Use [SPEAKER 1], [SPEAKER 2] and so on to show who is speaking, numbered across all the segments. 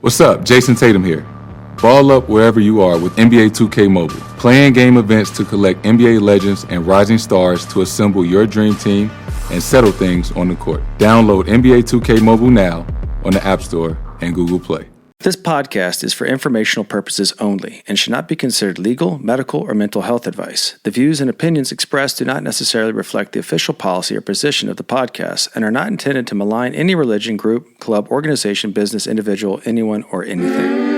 [SPEAKER 1] What's up? Jason Tatum here. Ball up wherever you are with NBA 2K Mobile. Playing game events to collect NBA legends and rising stars to assemble your dream team and settle things on the court. Download NBA 2K Mobile now on the App Store and Google Play.
[SPEAKER 2] This podcast is for informational purposes only and should not be considered legal, medical, or mental health advice. The views and opinions expressed do not necessarily reflect the official policy or position of the podcast and are not intended to malign any religion, group, club, organization, business, individual, anyone, or anything.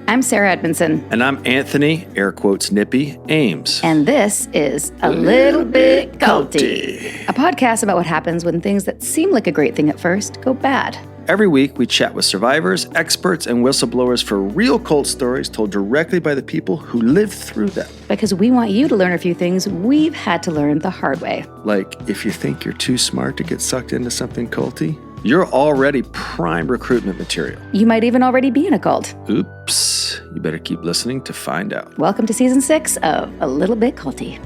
[SPEAKER 3] I'm Sarah Edmondson.
[SPEAKER 2] And I'm Anthony, air quotes, Nippy, Ames.
[SPEAKER 3] And this is A Little Bit Culty, a podcast about what happens when things that seem like a great thing at first go bad.
[SPEAKER 2] Every week, we chat with survivors, experts, and whistleblowers for real cult stories told directly by the people who lived through them.
[SPEAKER 3] Because we want you to learn a few things we've had to learn the hard way.
[SPEAKER 2] Like, if you think you're too smart to get sucked into something culty, you're already prime recruitment material.
[SPEAKER 3] You might even already be in a cult.
[SPEAKER 2] Oops. You better keep listening to find out.
[SPEAKER 3] Welcome to Season 6 of A Little Bit Culty.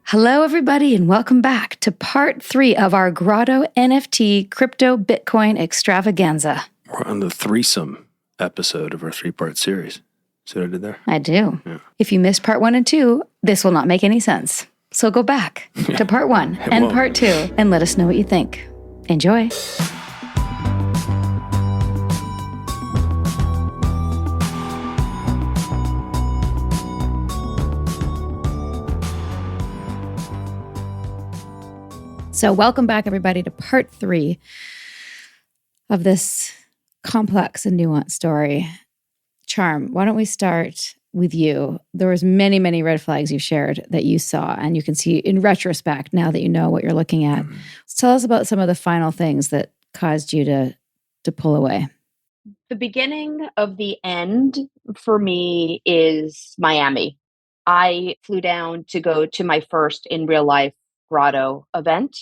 [SPEAKER 3] Hello, everybody, and welcome back to part 3 of our Grotto NFT crypto Bitcoin extravaganza.
[SPEAKER 2] We're on the threesome episode of our 3-part series. See what I did there?
[SPEAKER 3] I do.
[SPEAKER 2] Yeah.
[SPEAKER 3] If you missed part 1 and 2, this will not make any sense. So go back to part 1 and part 2 and let us know what you think. Enjoy. So welcome back, everybody, to part 3 of this complex and nuanced story. Charm, why don't we start with you? There was many, many red flags you shared that you saw, and you can see in retrospect now that you know what you're looking at. So tell us about some of the final things that caused you to pull away.
[SPEAKER 4] The beginning of the end for me is Miami. I flew down to go to my first in real life Grotto event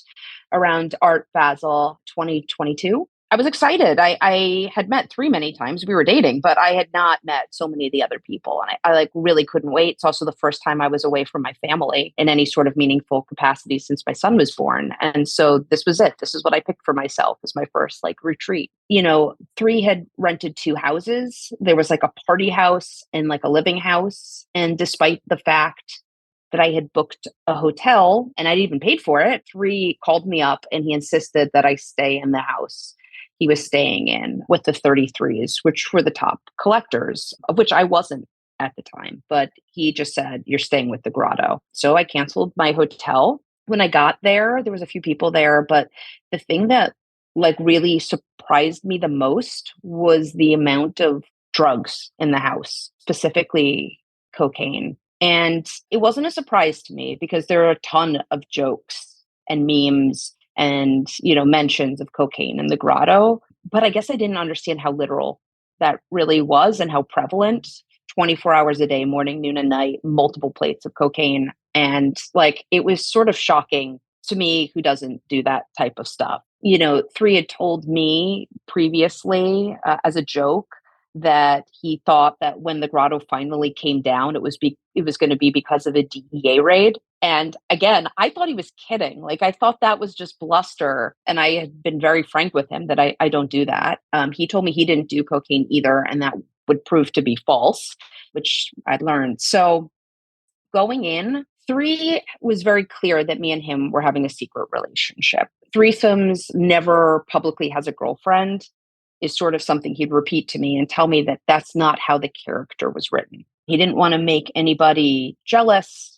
[SPEAKER 4] around Art Basel 2022. I was excited. I had met 3 many times. We were dating, but I had not met so many of the other people. And I like really couldn't wait. It's also the first time I was away from my family in any sort of meaningful capacity since my son was born. And so this was it. This is what I picked for myself as my first like retreat. You know, 3 had rented 2 houses. There was like a party house and like a living house. And despite the fact that I had booked a hotel and I'd even paid for it, 3 called me up and he insisted that I stay in the house he was staying in with the 33s, which were the top collectors, of which I wasn't at the time. But he just said, you're staying with the Grotto. So I canceled my hotel. When I got there, there was a few people there, but the thing that like really surprised me the most was the amount of drugs in the house, specifically cocaine. And it wasn't a surprise to me because there are a ton of jokes and memes and, you know, mentions of cocaine in the Grotto. But I guess I didn't understand how literal that really was and how prevalent 24 hours a day, morning, noon, and night, multiple plates of cocaine. And like, it was sort of shocking to me who doesn't do that type of stuff. You know, 3 had told me previously as a joke that he thought that when the Grotto finally came down, it was going to be because of a DEA raid. And again, I thought he was kidding. Like, I thought that was just bluster. And I had been very frank with him that I don't do that. He told me he didn't do cocaine either. And that would prove to be false, which I'd learned. So going in, 3 was very clear that me and him were having a secret relationship. Threesomes, never publicly has a girlfriend, is sort of something he'd repeat to me and tell me that that's not how the character was written. He didn't want to make anybody jealous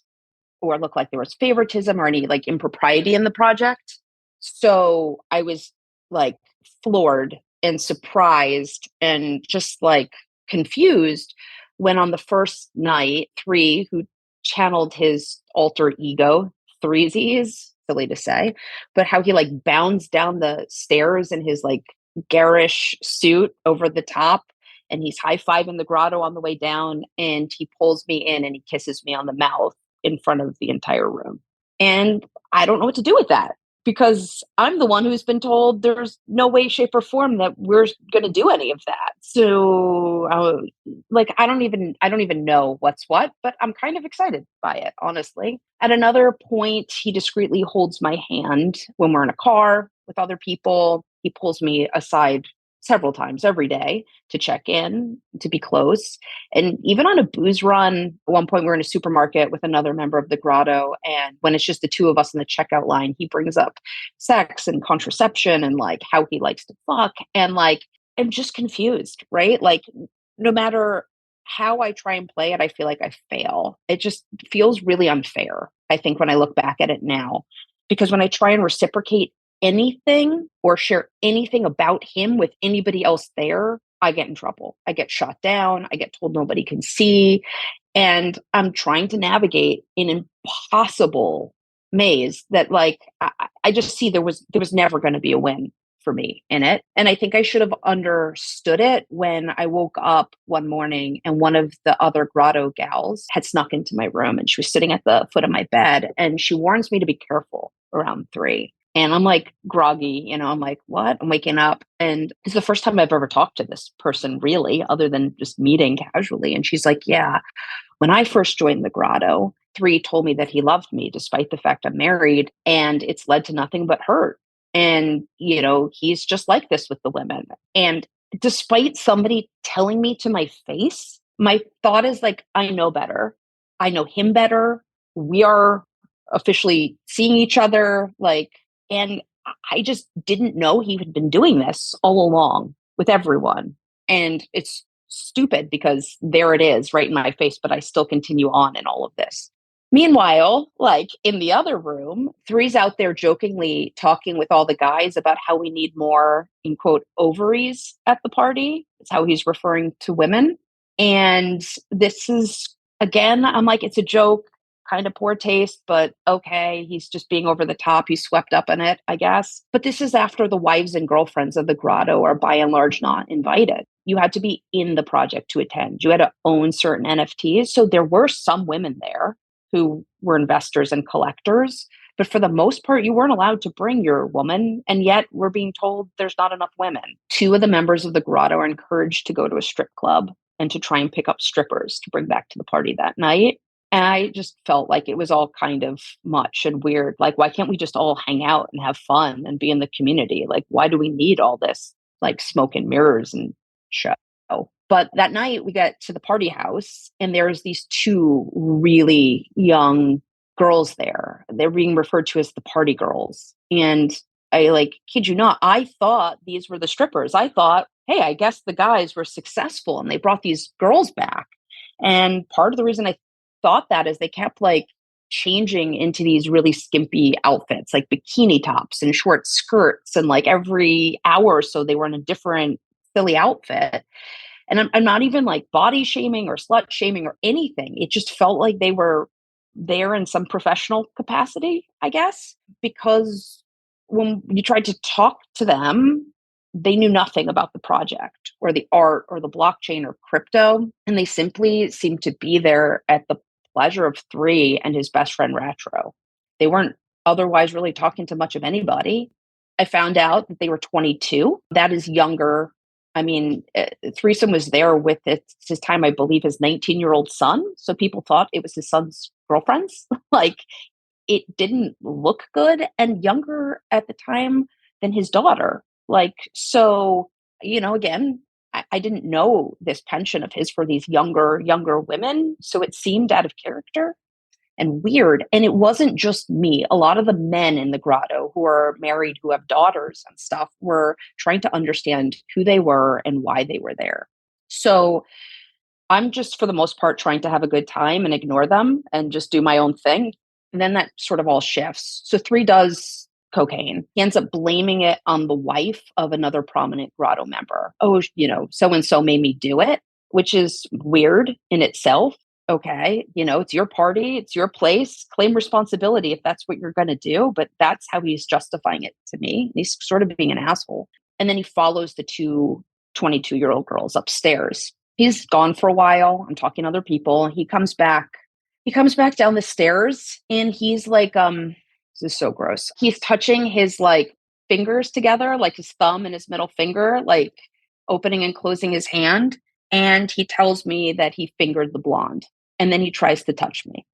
[SPEAKER 4] or look like there was favoritism or any like impropriety in the project. So I was like floored and surprised and just like confused when on the first night, 3, who channeled his alter ego, Threesies, silly to say, but how he like bounds down the stairs in his like garish suit over the top and he's high-fiving the grotto on the way down, and he pulls me in and he kisses me on the mouth in front of the entire room. And I don't know what to do with that, because I'm the one who's been told there's no way, shape, or form that we're going to do any of that. So, I don't even know what's what, but I'm kind of excited by it, honestly. At another point, he discreetly holds my hand when we're in a car with other people. He pulls me aside several times every day to check in, to be close. And even on a booze run, at one point we're in a supermarket with another member of the grotto. And when it's just the two of us in the checkout line, he brings up sex and contraception and like how he likes to fuck. And like, I'm just confused, right? Like, no matter how I try and play it, I feel like I fail. It just feels really unfair, I think, when I look back at it now. Because when I try and reciprocate anything or share anything about him with anybody else there, I get in trouble. I get shot down. I get told nobody can see. And I'm trying to navigate an impossible maze that I just see there was never going to be a win for me in it. And I think I should have understood it when I woke up one morning and one of the other grotto gals had snuck into my room, and she was sitting at the foot of my bed, and she warns me to be careful around 3. And I'm like groggy, I'm like, what? I'm waking up. And it's the first time I've ever talked to this person, really, other than just meeting casually. And she's like, yeah, when I first joined the grotto, 3 told me that he loved me despite the fact I'm married, and it's led to nothing but hurt. And, he's just like this with the women. And despite somebody telling me to my face, my thought is like, I know better. I know him better. We are officially seeing each other. And I just didn't know he had been doing this all along with everyone. And it's stupid because there it is right in my face, but I still continue on in all of this. Meanwhile, in the other room, 3's out there jokingly talking with all the guys about how we need more, in quote, ovaries at the party. It's how he's referring to women. And this is, again, I'm like, it's a joke. Kind of poor taste, but okay, he's just being over the top. He's swept up in it, I guess. But this is after the wives and girlfriends of the grotto are by and large not invited. You had to be in the project to attend. You had to own certain NFTs. So there were some women there who were investors and collectors. But for the most part, you weren't allowed to bring your woman. And yet we're being told there's not enough women. 2 of the members of the grotto are encouraged to go to a strip club and to try and pick up strippers to bring back to the party that night. And I just felt like it was all kind of much and weird. Like, why can't we just all hang out and have fun and be in the community? Like, why do we need all this smoke and mirrors and show? But that night we get to the party house, and there's these 2 really young girls there. They're being referred to as the party girls. And I kid you not, I thought these were the strippers. I thought, hey, I guess the guys were successful and they brought these girls back. And part of the reason I thought that is they kept changing into these really skimpy outfits, like bikini tops and short skirts. And every hour or so they were in a different silly outfit. And I'm not even body shaming or slut shaming or anything. It just felt like they were there in some professional capacity, I guess, because when you tried to talk to them, they knew nothing about the project or the art or the blockchain or crypto. And they simply seemed to be there at the pleasure of 3 and his best friend Retro. They weren't otherwise really talking to much of anybody. I found out that they were 22. That is younger. I mean, Threesome was there with his time, I believe, his 19-year-old son. So people thought it was his son's girlfriends. It didn't look good, and younger at the time than his daughter. So, again, I didn't know this penchant of his for these younger women. So it seemed out of character and weird. And it wasn't just me. A lot of the men in the grotto who are married, who have daughters and stuff, were trying to understand who they were and why they were there. So I'm just, for the most part, trying to have a good time and ignore them and just do my own thing. And then that sort of all shifts. So 3 does cocaine. He ends up blaming it on the wife of another prominent grotto member. Oh, so-and-so made me do it, which is weird in itself. Okay, it's your party, it's your place, claim responsibility if that's what you're going to do. But that's how he's justifying it to me. He's sort of being an asshole. And then he follows the 2 22-year-old girls upstairs. He's gone for a while. I'm talking to other people. He comes back. He comes back down the stairs and he's like, this is so gross. He's touching his like fingers together, like his thumb and his middle finger, like opening and closing his hand. And he tells me that he fingered the blonde. And then he tries to touch me.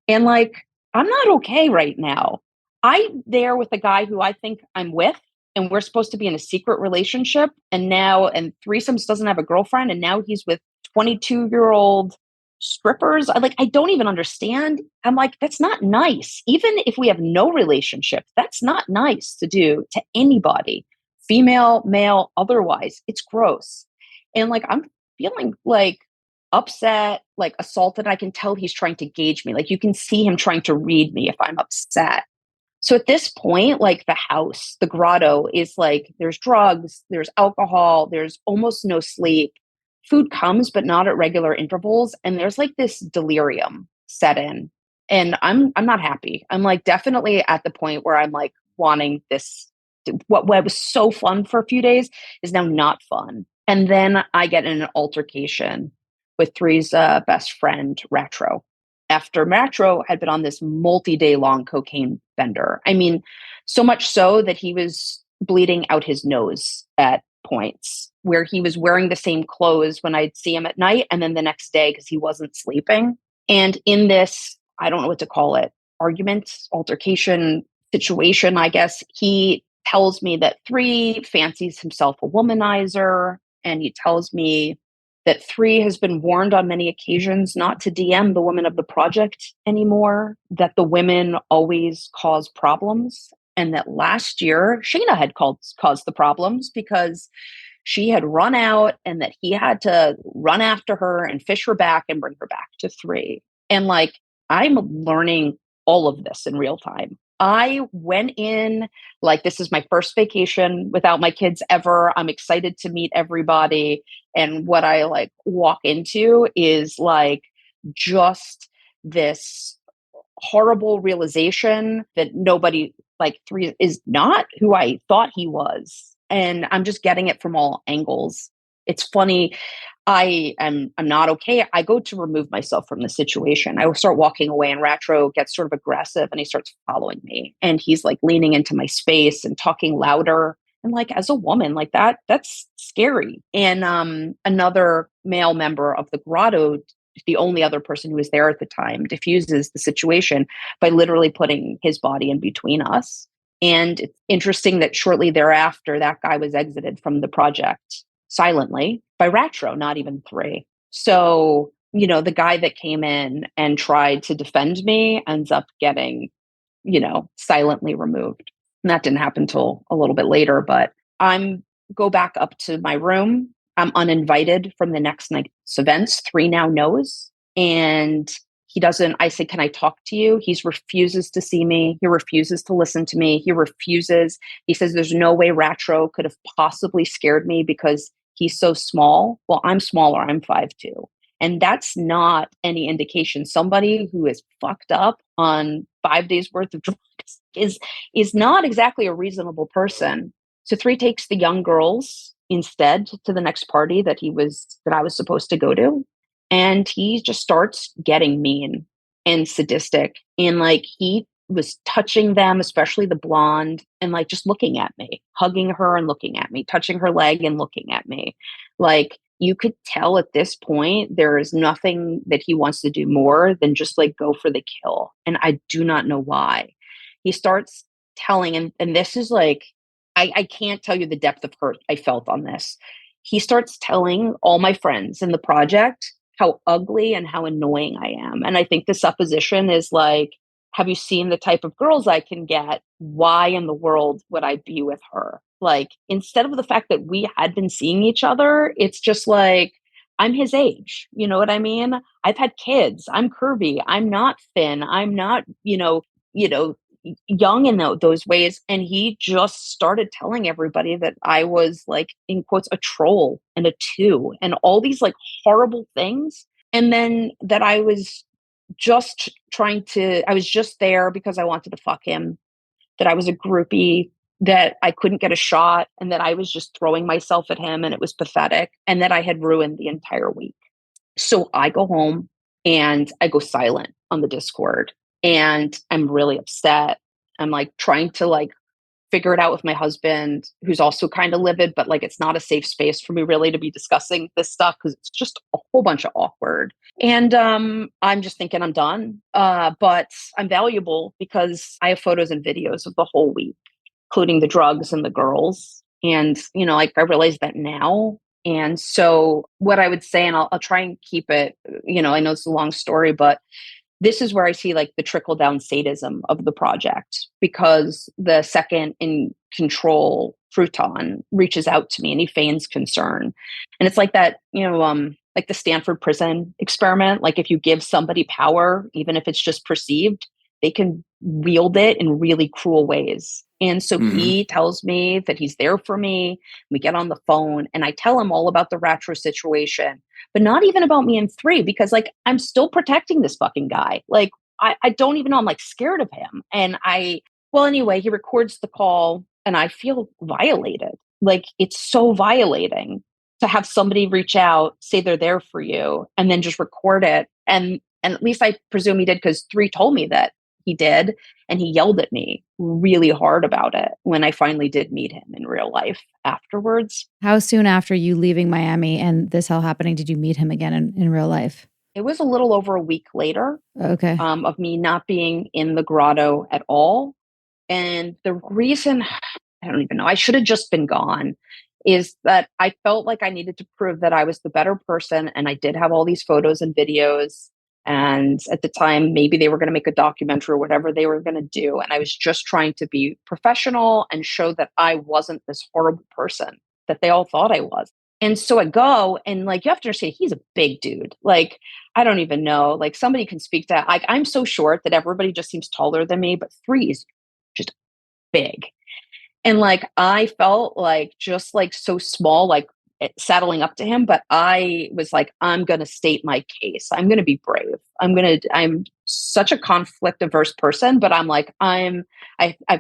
[SPEAKER 4] And like, I'm not okay right now. I'm there with a guy who I think I'm with, and we're supposed to be in a secret relationship. And threesomes doesn't have a girlfriend. And now he's with 22-year-old strippers. I don't even understand. I'm like, that's not nice. Even if we have no relationship, that's not nice to do to anybody, female, male, otherwise. It's gross. And like, I'm feeling like upset, like assaulted. I can tell he's trying to gauge me. Like you can see him trying to read me if I'm upset. So at this point, like the house, the grotto is like, there's drugs, there's alcohol, there's almost no sleep. Food comes, but not at regular intervals. And there's like this delirium set in. And I'm not happy. I'm like definitely at the point where I'm like wanting this. What was so fun for a few days is now not fun. And then I get in an altercation with Three's best friend, Retro, after Matro had been on this multi-day long cocaine bender. I mean, so much so that he was bleeding out his nose at points, where he was wearing the same clothes when I'd see him at night and then the next day because he wasn't sleeping. And in this, I don't know what to call it, argument, altercation, situation, I guess, he tells me that Three fancies himself a womanizer. And he tells me that Three has been warned on many occasions not to DM the women of the project anymore, that the women always cause problems, and that last year Shayna had caused the problems because she had run out and that he had to run after her and fish her back and bring her back to Three. And like, I'm learning all of this in real time. I went in like, this is my first vacation without my kids ever. I'm excited to meet everybody. And what I like walk into is like just this horrible realization that nobody, like Three is not who I thought he was. And I'm just getting it from all angles. It's funny. I'm not okay. I go to remove myself from the situation. I start walking away and Ratro gets sort of aggressive and he starts following me and he's like leaning into my space and talking louder. And like, as a woman like that's scary. And another male member of the grotto, the only other person who was there at the time, diffuses the situation by literally putting his body in between us. And it's interesting that shortly thereafter, that guy was exited from the project silently by Ratro, not even Three. So, you know, the guy that came in and tried to defend me ends up getting, you know, silently removed. And that didn't happen until a little bit later, but go back up to my room. I'm uninvited from the next night's events. Three now knows. And I say, can I talk to you? He refuses to see me. He refuses to listen to me. He says, there's no way Ratro could have possibly scared me because he's so small. Well, I'm smaller. I'm 5'2". And that's not any indication. Somebody who is fucked up on 5 days worth of drugs is not exactly a reasonable person. So Three takes the young girls instead to the next party that I was supposed to go to. And he just starts getting mean and sadistic. And like, he was touching them, especially the blonde, and like just looking at me, hugging her and looking at me, touching her leg and looking at me. Like, you could tell at this point, there is nothing that he wants to do more than just like go for the kill. And I do not know why. He starts telling, and this is like, I can't tell you the depth of hurt I felt on this. He starts telling all my friends in the project how ugly and how annoying I am. And I think the supposition is like, have you seen the type of girls I can get? Why in the world would I be with her? Like, instead of the fact that we had been seeing each other, it's just like, I'm his age. You know what I mean? I've had kids. I'm curvy. I'm not thin. I'm not, young in those ways. And he just started telling everybody that I was like, in quotes, a troll and a 2 and all these like horrible things. And then that I was just there because I wanted to fuck him, that I was a groupie that I couldn't get a shot and that I was just throwing myself at him and it was pathetic and that I had ruined the entire week. So I go home and I go silent on the Discord and I'm really upset. I'm like trying to like figure it out with my husband, who's also kind of livid, but like it's not a safe space for me really to be discussing this stuff because it's just a whole bunch of awkward. And I'm just thinking I'm done. But I'm valuable because I have photos and videos of the whole week, including the drugs and the girls. And, you know, like I realize that now. And so what I would say, and I'll try and keep it, you know, I know it's a long story, but this is where I see like the trickle down sadism of the project because the second in control Fruton reaches out to me and he feigns concern. And it's like that, you know, like the Stanford prison experiment. Like if you give somebody power, even if it's just perceived, they can wield it in really cruel ways. And so he tells me that he's there for me. We get on the phone and I tell him all about the retro situation, but not even about me and three, because like I'm still protecting this fucking guy. Like I don't even know. I'm like scared of him. And well, anyway, he records the call and I feel violated. Like it's so violating to have somebody reach out, say they're there for you, and then just record it. And at least I presume he did because three told me that he did. And he yelled at me really hard about it when I finally did meet him in real life afterwards.
[SPEAKER 3] How soon after you leaving Miami and this all happening did you meet him again in real life?
[SPEAKER 4] It was a little over a week later of me not being in the grotto at all. And the reason, I don't even know, I should have just been gone, is that I felt like I needed to prove that I was the better person. And I did have all these photos and videos. And at the time, maybe they were going to make a documentary or whatever they were going to do. And I was just trying to be professional and show that I wasn't this horrible person that they all thought I was. And so I go and like, you have to understand, he's a big dude. Like, I don't even know, like somebody can speak to, like, I'm so short that everybody just seems taller than me, but three is just big. And like, I felt like just like so small, like saddling up to him, but I was like, I'm going to state my case. I'm going to be brave. I'm such a conflict averse person, but I'm like, I've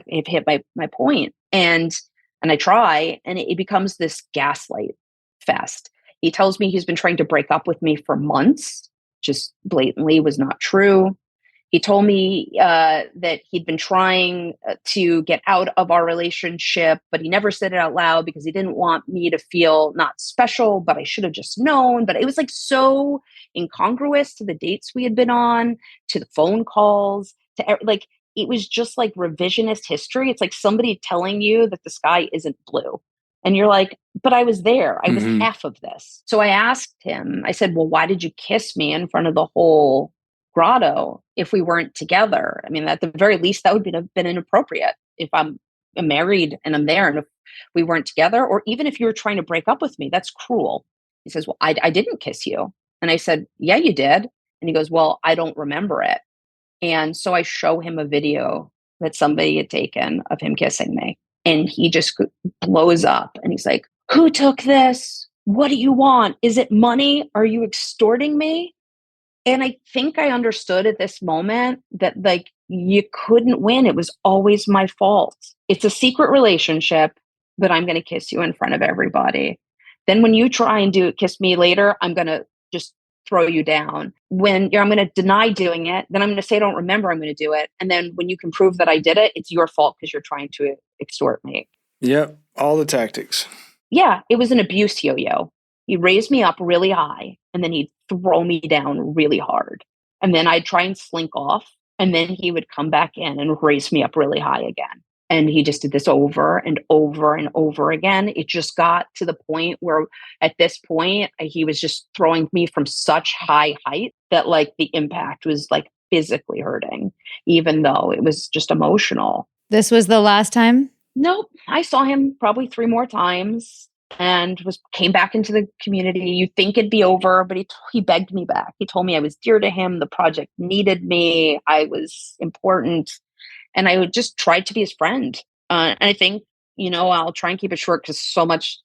[SPEAKER 4] hit my point. And I try, and it becomes this gaslight fest. He tells me he's been trying to break up with me for months, just blatantly was not true. He told me that he'd been trying to get out of our relationship, but he never said it out loud because he didn't want me to feel not special, but I should have just known. But it was like so incongruous to the dates we had been on, to the phone calls, to like, it was just like revisionist history. It's like somebody telling you that the sky isn't blue. And you're like, but I was there. I was half of this. So I asked him, I said, well, why did you kiss me in front of the whole grotto if we weren't together? I mean, at the very least, that would have been inappropriate if I'm married and I'm there and if we weren't together, or even if you were trying to break up with me, that's cruel. He says, well, I didn't kiss you. And I said, yeah, you did. And he goes, well, I don't remember it. And so I show him a video that somebody had taken of him kissing me. And he just blows up and he's like, who took this? What do you want? Is it money? Are you extorting me? And I think I understood at this moment that like you couldn't win. It was always my fault. It's a secret relationship, but I'm going to kiss you in front of everybody. Then when you try and kiss me later, I'm going to just throw you down. When I'm going to deny doing it, then I'm going to say I don't remember I'm going to do it. And then when you can prove that I did it, it's your fault because you're trying to extort me.
[SPEAKER 2] Yep, all the tactics.
[SPEAKER 4] Yeah, it was an abuse yo-yo. He'd raise me up really high and then he'd throw me down really hard. And then I'd try and slink off. And then he would come back in and raise me up really high again. And he just did this over and over and over again. It just got to the point where at this point, he was just throwing me from such high height that like the impact was like physically hurting, even though it was just emotional.
[SPEAKER 3] This was the last time?
[SPEAKER 4] Nope. I saw him probably 3 more times and came back into the community. You'd think it'd be over, but he begged me back. He told me I was dear to him. The project needed me. I was important. And I would just try to be his friend. And I think, I'll try and keep it short because so much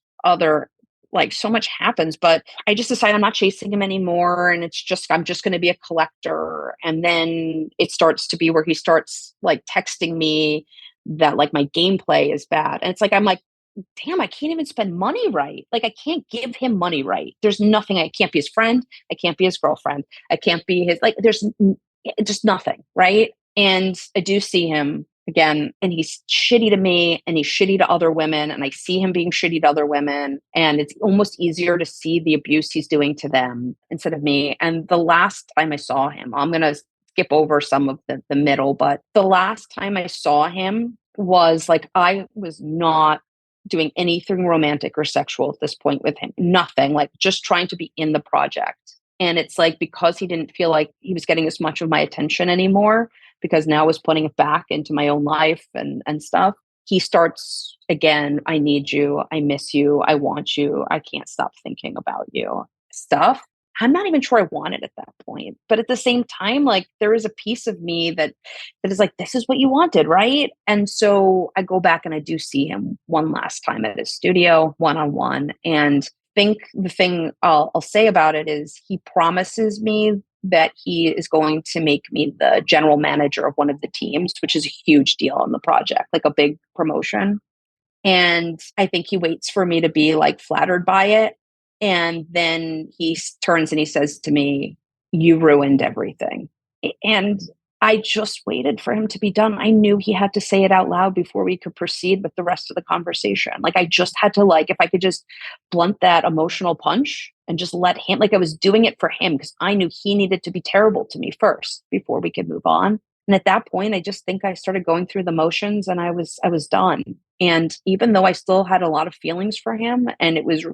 [SPEAKER 4] happens, but I just decided I'm not chasing him anymore. And I'm just going to be a collector. And then it starts to be where he starts like texting me that like my gameplay is bad. And it's like, I'm like, damn, I can't even spend money right. Like I can't give him money right. There's nothing. I can't be his friend. I can't be his girlfriend. I can't be his, like, there's just nothing. Right. And I do see him again, and he's shitty to me and he's shitty to other women. And I see him being shitty to other women. And it's almost easier to see the abuse he's doing to them instead of me. And the last time I saw him, I'm going to skip over some of the middle, but the last time I saw him was like, I was not doing anything romantic or sexual at this point with him. Nothing, like just trying to be in the project. And it's like, because he didn't feel like he was getting as much of my attention anymore, because now I was putting it back into my own life and stuff, he starts again, I need you, I miss you, I want you, I can't stop thinking about you stuff. I'm not even sure I want it at that point. But at the same time, like there is a piece of me that is like, this is what you wanted, right? And so I go back and I do see him one last time at his studio, one-on-one. And think the thing I'll say about it is he promises me that he is going to make me the general manager of one of the teams, which is a huge deal on the project, like a big promotion. And I think he waits for me to be like flattered by it. And then he turns and he says to me, you ruined everything. And I just waited for him to be done. I knew he had to say it out loud before we could proceed with the rest of the conversation. Like I just had to, like, if I could just blunt that emotional punch and just let him, like I was doing it for him because I knew he needed to be terrible to me first before we could move on. And at that point, I just think I started going through the motions and I was done. And even though I still had a lot of feelings for him, and it was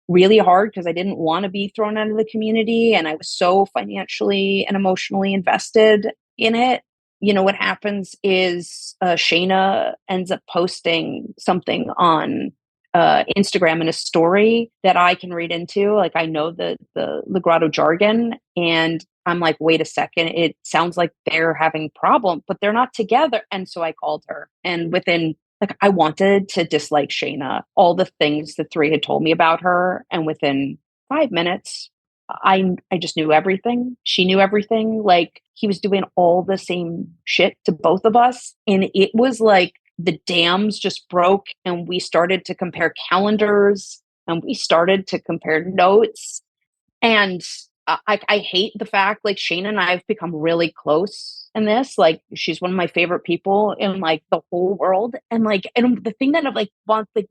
[SPEAKER 4] really hard because I didn't want to be thrown out of the community and I was so financially and emotionally invested in it. You know, what happens is Shayna ends up posting something on Instagram in a story that I can read into. Like I know the Grotto jargon, and I'm like, wait a second, it sounds like they're having problems, but they're not together. And so I called her, and within, like, I wanted to dislike Shayna, all the things the three had told me about her, and within 5 minutes, I just knew everything. She knew everything. Like he was doing all the same shit to both of us, and it was like the dams just broke, and we started to compare calendars, and we started to compare notes. And I hate the fact, like, Shayna and I have become really close in this. Like, she's one of my favorite people in like the whole world. And like, and the thing that like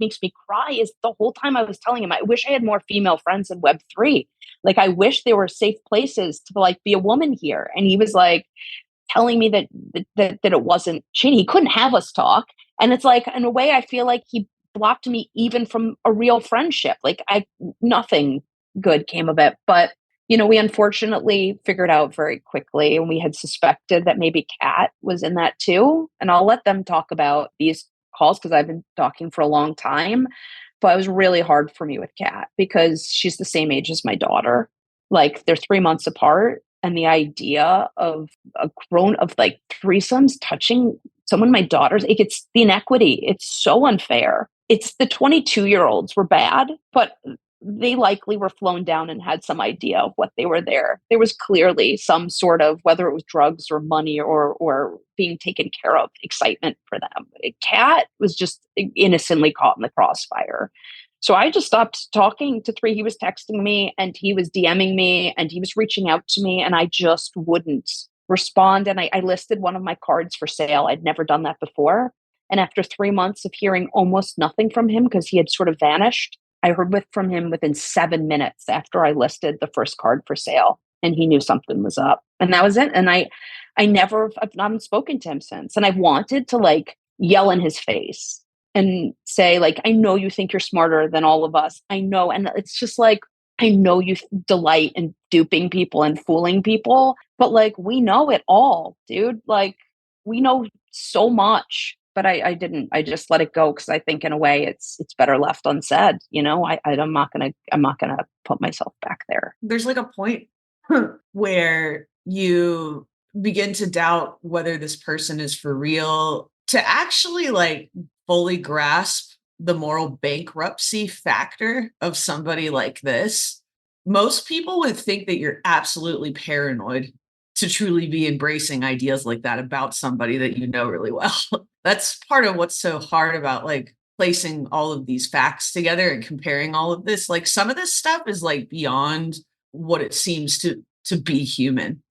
[SPEAKER 4] makes me cry is the whole time I was telling him, I wish I had more female friends in Web3. Like, I wish there were safe places to like be a woman here. And he was like telling me that it wasn't Shayna. He couldn't have us talk. And it's like, in a way, I feel like he blocked me even from a real friendship. Like nothing good came of it. But you know, we unfortunately figured out very quickly, and we had suspected that maybe Kat was in that too. And I'll let them talk about these calls because I've been talking for a long time. But it was really hard for me with Kat because she's the same age as my daughter. Like they're 3 months apart. And the idea of of like threesomes touching someone my daughter's, it's the inequity. It's so unfair. It's the 22-year-olds were bad, but they likely were flown down and had some idea of what they were there. There was clearly some sort of, whether it was drugs or money or being taken care of, excitement for them. Kat was just innocently caught in the crossfire. So I just stopped talking to three. He was texting me and he was DMing me and he was reaching out to me, and I just wouldn't respond. And I listed one of my cards for sale. I'd never done that before. And after 3 months of hearing almost nothing from him because he had sort of vanished, I heard from him within 7 minutes after I listed the first card for sale, and he knew something was up. And that was it. And I've not spoken to him since. And I've wanted to like yell in his face and say, like, I know you think you're smarter than all of us. I know. And it's just like, I know you delight in duping people and fooling people, but like, we know it all, dude. Like, we know so much. But I didn't. I just let it go because I think in a way it's better left unsaid. You know, I'm not gonna put myself back there.
[SPEAKER 5] There's like a point where you begin to doubt whether this person is for real. To actually like fully grasp the moral bankruptcy factor of somebody like this, most people would think that you're absolutely paranoid to truly be embracing ideas like that about somebody that you know really well. That's part of what's so hard about like placing all of these facts together and comparing all of this. Like some of this stuff is like beyond what it seems to be human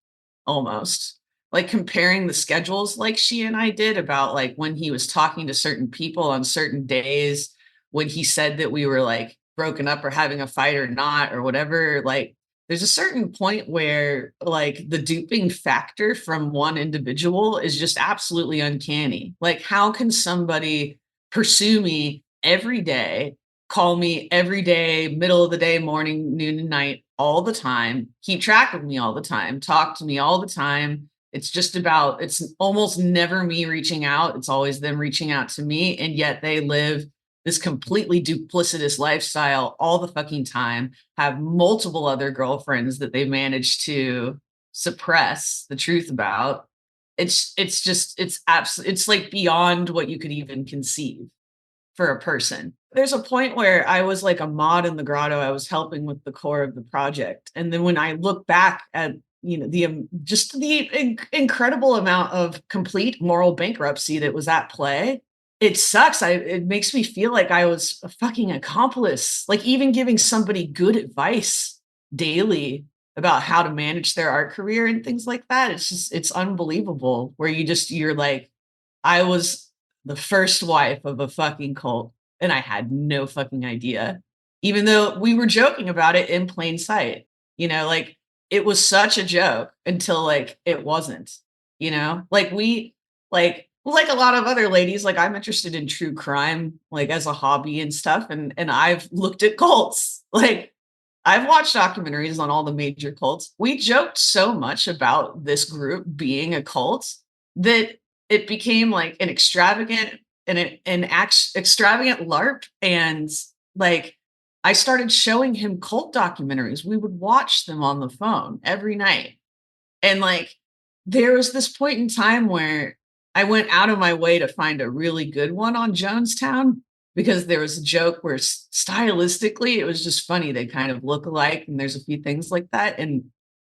[SPEAKER 5] almost. Like comparing the schedules like she and I did about like when he was talking to certain people on certain days, when he said that we were like broken up or having a fight or not or whatever. Like there's a certain point where like the duping factor from one individual is just absolutely uncanny. Like how can somebody pursue me every day, call me every day, middle of the day, morning, noon, and night, all the time, keep track of me all the time, talk to me all the time. It's almost never me reaching out. It's always them reaching out to me. And yet they live this completely duplicitous lifestyle all the fucking time, have multiple other girlfriends that they managed to suppress the truth about. It's like beyond what you could even conceive for a person. There's a point where I was like a mod in the Grotto. I was helping with the core of the project. And then when I look back at, the incredible amount of complete moral bankruptcy that was at play, it sucks. It makes me feel like I was a fucking accomplice, like even giving somebody good advice daily about how to manage their art career and things like that. It's unbelievable where you're like, I was the first wife of a fucking cult and I had no fucking idea, even though we were joking about it in plain sight, like it was such a joke until like it wasn't, like like a lot of other ladies, like I'm interested in true crime, like as a hobby and stuff. And I've looked at cults, like I've watched documentaries on all the major cults. We joked so much about this group being a cult that it became like an extravagant extravagant LARP. And like, I started showing him cult documentaries. We would watch them on the phone every night. And like, there was this point in time where I went out of my way to find a really good one on Jonestown because there was a joke where stylistically it was just funny. They kind of look alike and there's a few things like that. And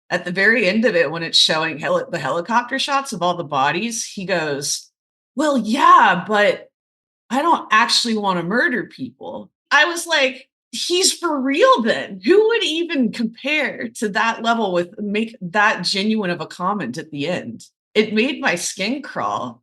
[SPEAKER 5] at the very end of it, when it's showing the helicopter shots of all the bodies, he goes, well, yeah, but I don't actually want to murder people. I was like, he's for real then. Who would even compare to that level make that genuine of a comment at the end? It made my skin crawl.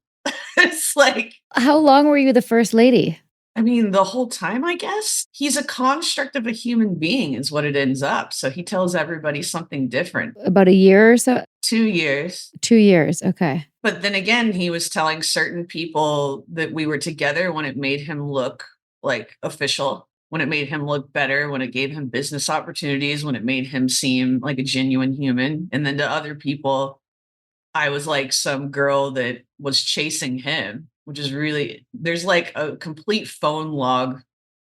[SPEAKER 5] It's like,
[SPEAKER 3] how long were you the first lady?
[SPEAKER 5] I mean, the whole time, I guess. He's a construct of a human being is what it ends up. So he tells everybody something different.
[SPEAKER 3] About a year or so?
[SPEAKER 5] 2 years.
[SPEAKER 3] 2 years. Okay.
[SPEAKER 5] But then again, he was telling certain people that we were together when it made him look like official, when it made him look better, when it gave him business opportunities, when it made him seem like a genuine human. And then to other people, I was like some girl that was chasing him, which is really, there's like a complete phone log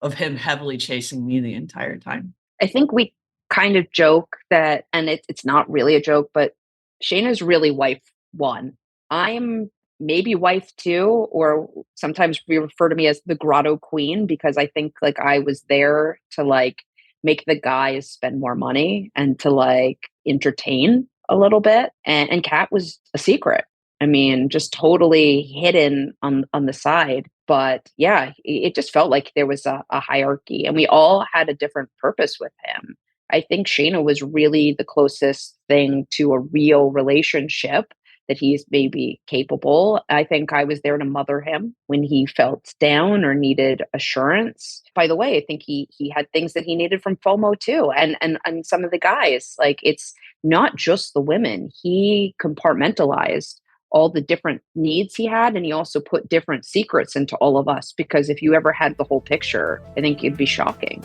[SPEAKER 5] of him heavily chasing me the entire time.
[SPEAKER 4] I think we kind of joke that, and it's not really a joke, but Shayna's really wife one. I'm maybe wife two, or sometimes we refer to me as the Grotto Queen, because I think like I was there to like make the guys spend more money and to like entertain a little bit. And Kat was a secret. I mean, just totally hidden on the side. But yeah, it just felt like there was a hierarchy and we all had a different purpose with him. I think Shayna was really the closest thing to a real relationship that he's maybe capable. I think I was there to mother him when he felt down or needed assurance. By the way, I think he had things that he needed from FOMO too. And some of the guys, like it's not just the women. He compartmentalized all the different needs he had. And he also put different secrets into all of us, because if you ever had the whole picture, I think it'd be shocking.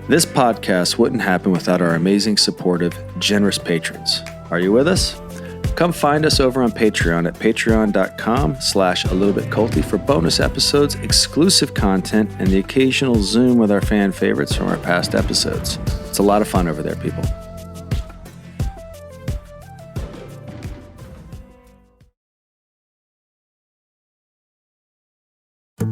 [SPEAKER 2] This podcast wouldn't happen without our amazing, supportive, generous patrons. Are you with us? Come find us over on Patreon at patreon.com/a-little-bit-culty for bonus episodes, exclusive content, and the occasional Zoom with our fan favorites from our past episodes. It's a lot of fun over there, people.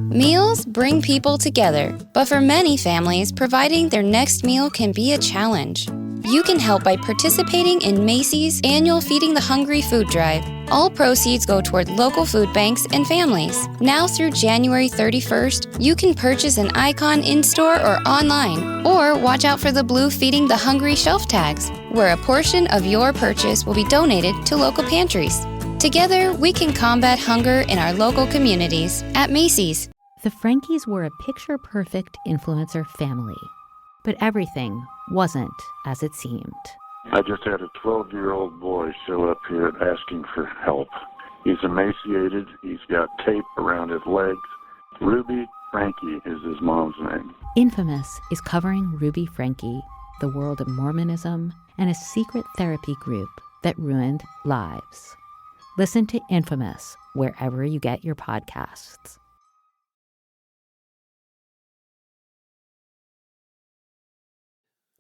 [SPEAKER 6] Meals bring people together, but for many families, providing their next meal can be a challenge. You can help by participating in Macy's annual Feeding the Hungry food drive All proceeds go toward local food banks and families. Now through January 31st, you can purchase an icon in-store or online, or watch out for the blue Feeding the Hungry shelf tags, where a portion of your purchase will be donated to local pantries. Together, we can combat hunger in our local communities at Macy's.
[SPEAKER 7] The Frankies were a picture-perfect influencer family, but everything wasn't as it seemed.
[SPEAKER 8] I just had a 12-year-old boy show up here asking for help. He's emaciated. He's got tape around his legs. Ruby Frankie is his mom's name.
[SPEAKER 7] Infamous is covering Ruby Frankie, the world of Mormonism, and a secret therapy group that ruined lives. Listen to Infamous wherever you get your podcasts.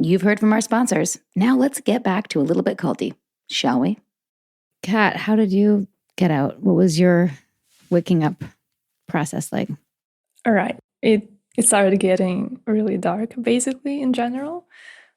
[SPEAKER 3] You've heard from our sponsors. Now let's get back to a little bit culty, shall we? Kat, how did you get out? What was your waking up process like?
[SPEAKER 9] All right. It started getting really dark, basically, in general.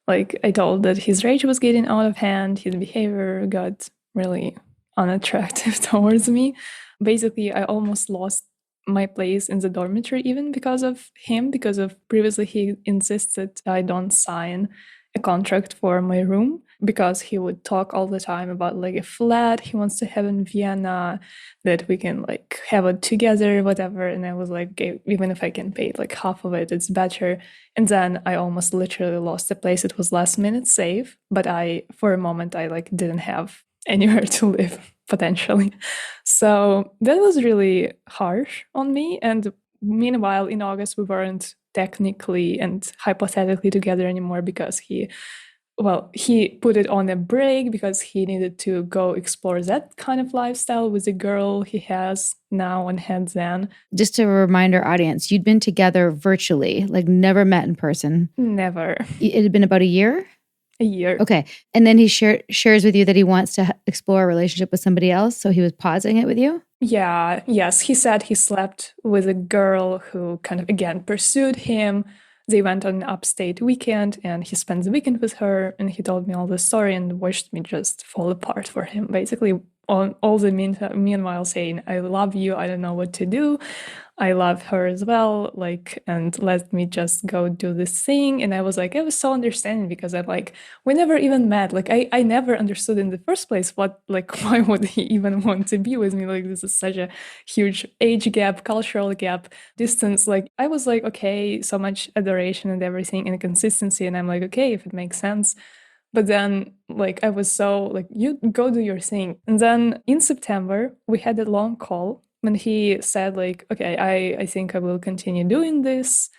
[SPEAKER 9] Like, I told that his rage was getting out of hand. His behavior got really unattractive towards me. Basically, I almost lost my place in the dormitory even because of him, because of previously he insisted I don't sign a contract for my room because he would talk all the time about like a flat he wants to have in Vienna that we can like have it together, whatever. And I was like, okay, even if I can pay like half of it, it's better. And then I almost literally lost the place. It was last minute save, but for a moment I like didn't have anywhere to live potentially. So that was really harsh on me. And meanwhile, in August, we weren't technically and hypothetically together anymore because he put it on a break because he needed to go explore that kind of lifestyle with a girl he has now and had then.
[SPEAKER 3] Just to remind our audience, you'd been together virtually, like never met in person.
[SPEAKER 9] Never.
[SPEAKER 3] It had been about a year?
[SPEAKER 9] A year.
[SPEAKER 3] Okay. And then he shares with you that he wants to explore a relationship with somebody else. So he was pausing it with you?
[SPEAKER 9] Yeah. Yes. He said he slept with a girl who kind of, again, pursued him. They went on an upstate weekend and he spent the weekend with her. And he told me all the story and watched me just fall apart for him. Basically, on all the meanwhile saying, I love you. I don't know what to do. I love her as well, like, and let me just go do this thing. And I was so understanding because I'm like, we never even met. Like, I never understood in the first place why would he even want to be with me? Like, this is such a huge age gap, cultural gap, distance. Like, I was like, okay, so much adoration and everything and consistency. And I'm like, okay, if it makes sense. But then, like, I was so like, you go do your thing. And then in September, we had a long call. When he said like, okay, I think I will continue doing this.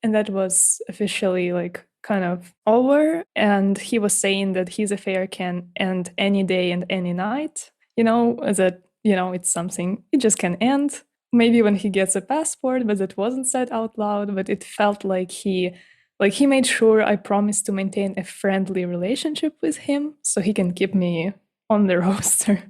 [SPEAKER 9] And that was officially like kind of over. And he was saying that his affair can end any day and any night, it's something, it just can end. Maybe when he gets a passport, but that wasn't said out loud, but it felt like he made sure I promised to maintain a friendly relationship with him so he can keep me on the roster,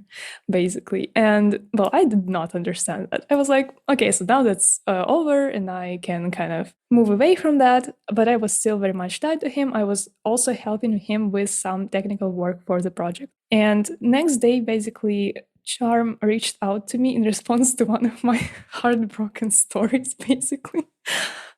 [SPEAKER 9] basically. And well, I did not understand that. I was like, okay, so now that's over and I can kind of move away from that. But I was still very much tied to him. I was also helping him with some technical work for the project. And next day, basically, Charm reached out to me in response to one of my heartbroken stories, basically,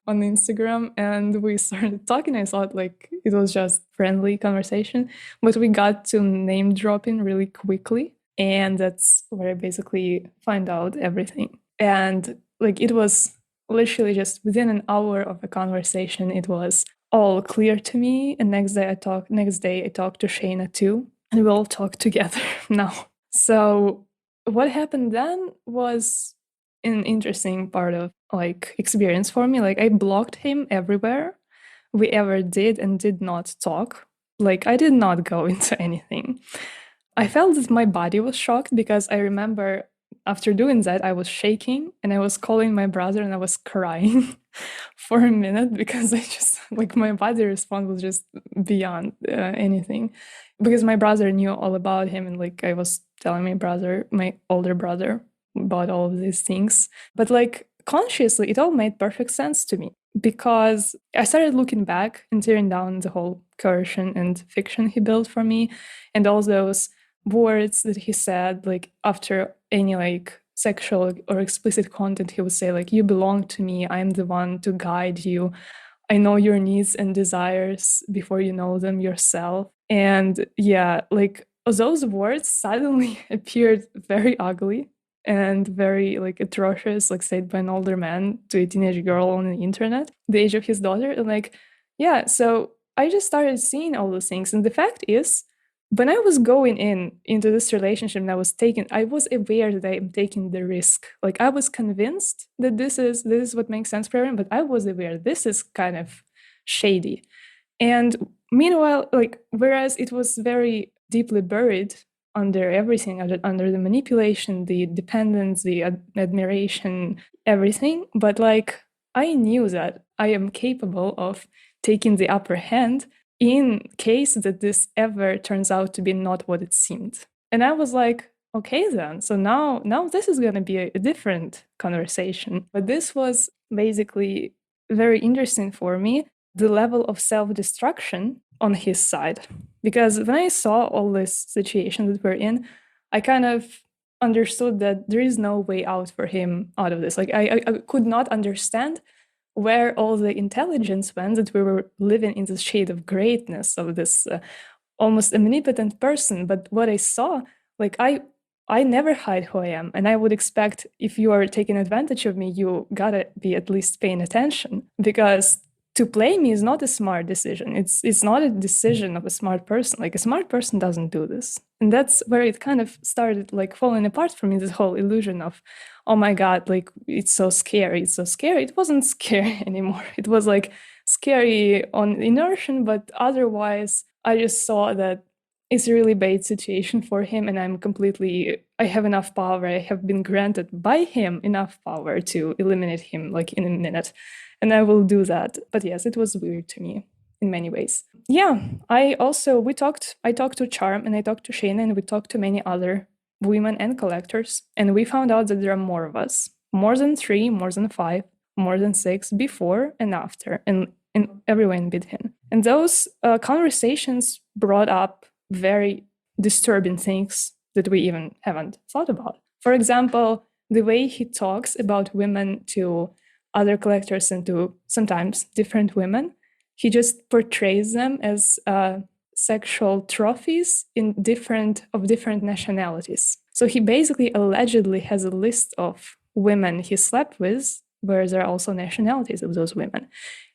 [SPEAKER 9] on Instagram, and we started talking. I thought like it was just friendly conversation, but we got to name dropping really quickly, and that's where I basically find out everything. And like it was literally just within an hour of a conversation, it was all clear to me. And next day I talked to Shayna too, and we all talk together now. So what happened then was an interesting part of like experience for me. Like I blocked him everywhere we ever did and did not talk. Like I did not go into anything. I felt that my body was shocked because I remember after doing that, I was shaking and I was calling my brother and I was crying for a minute because I just like my body response was just beyond anything, because my brother knew all about him and like I was telling my older brother about all of these things. But like consciously, it all made perfect sense to me because I started looking back and tearing down the whole coercion and fiction he built for me and all those words that he said, like after any like sexual or explicit content, he would say like, you belong to me, I'm the one to guide you, I know your needs and desires before you know them yourself. And yeah, like those words suddenly appeared very ugly and very like atrocious, like said by an older man to a teenage girl on the internet, the age of his daughter. And like, yeah, so I just started seeing all those things. And the fact is, when I was going into this relationship and I was aware that I am taking the risk. Like I was convinced that this is what makes sense for everyone, but I was aware this is kind of shady. And meanwhile, like, whereas it was very deeply buried under everything, under the manipulation, the dependence, the admiration, everything. But like, I knew that I am capable of taking the upper hand in case that this ever turns out to be not what it seemed. And I was like, okay, then. So now this is going to be a different conversation. But this was basically very interesting for me, the level of self-destruction on his side. Because when I saw all this situation that we're in, I kind of understood that there is no way out for him out of this. Like I could not understand where all the intelligence went, that we were living in this shade of greatness of this almost omnipotent person. But what I saw, like I never hide who I am. And I would expect if you are taking advantage of me, you gotta be at least paying attention, because to play me is not a smart decision. It's not a decision of a smart person. Like a smart person doesn't do this. And that's where it kind of started like falling apart for me, this whole illusion of, oh my God, like it's so scary. It's so scary. It wasn't scary anymore. It was like scary on inertia, but otherwise I just saw that it's a really bad situation for him. And I have enough power. I have been granted by him enough power to eliminate him like in a minute. And I will do that. But yes, it was weird to me in many ways. Yeah, I talked to Charm and I talked to Shayna and we talked to many other women and collectors. And we found out that there are more of us, more than 3, more than 5, more than 6, before and after, and everywhere in between. And those conversations brought up very disturbing things that we even haven't thought about. For example, the way he talks about women to other collectors and to sometimes different women, he just portrays them as sexual trophies of different nationalities. So he basically allegedly has a list of women he slept with, where there are also nationalities of those women.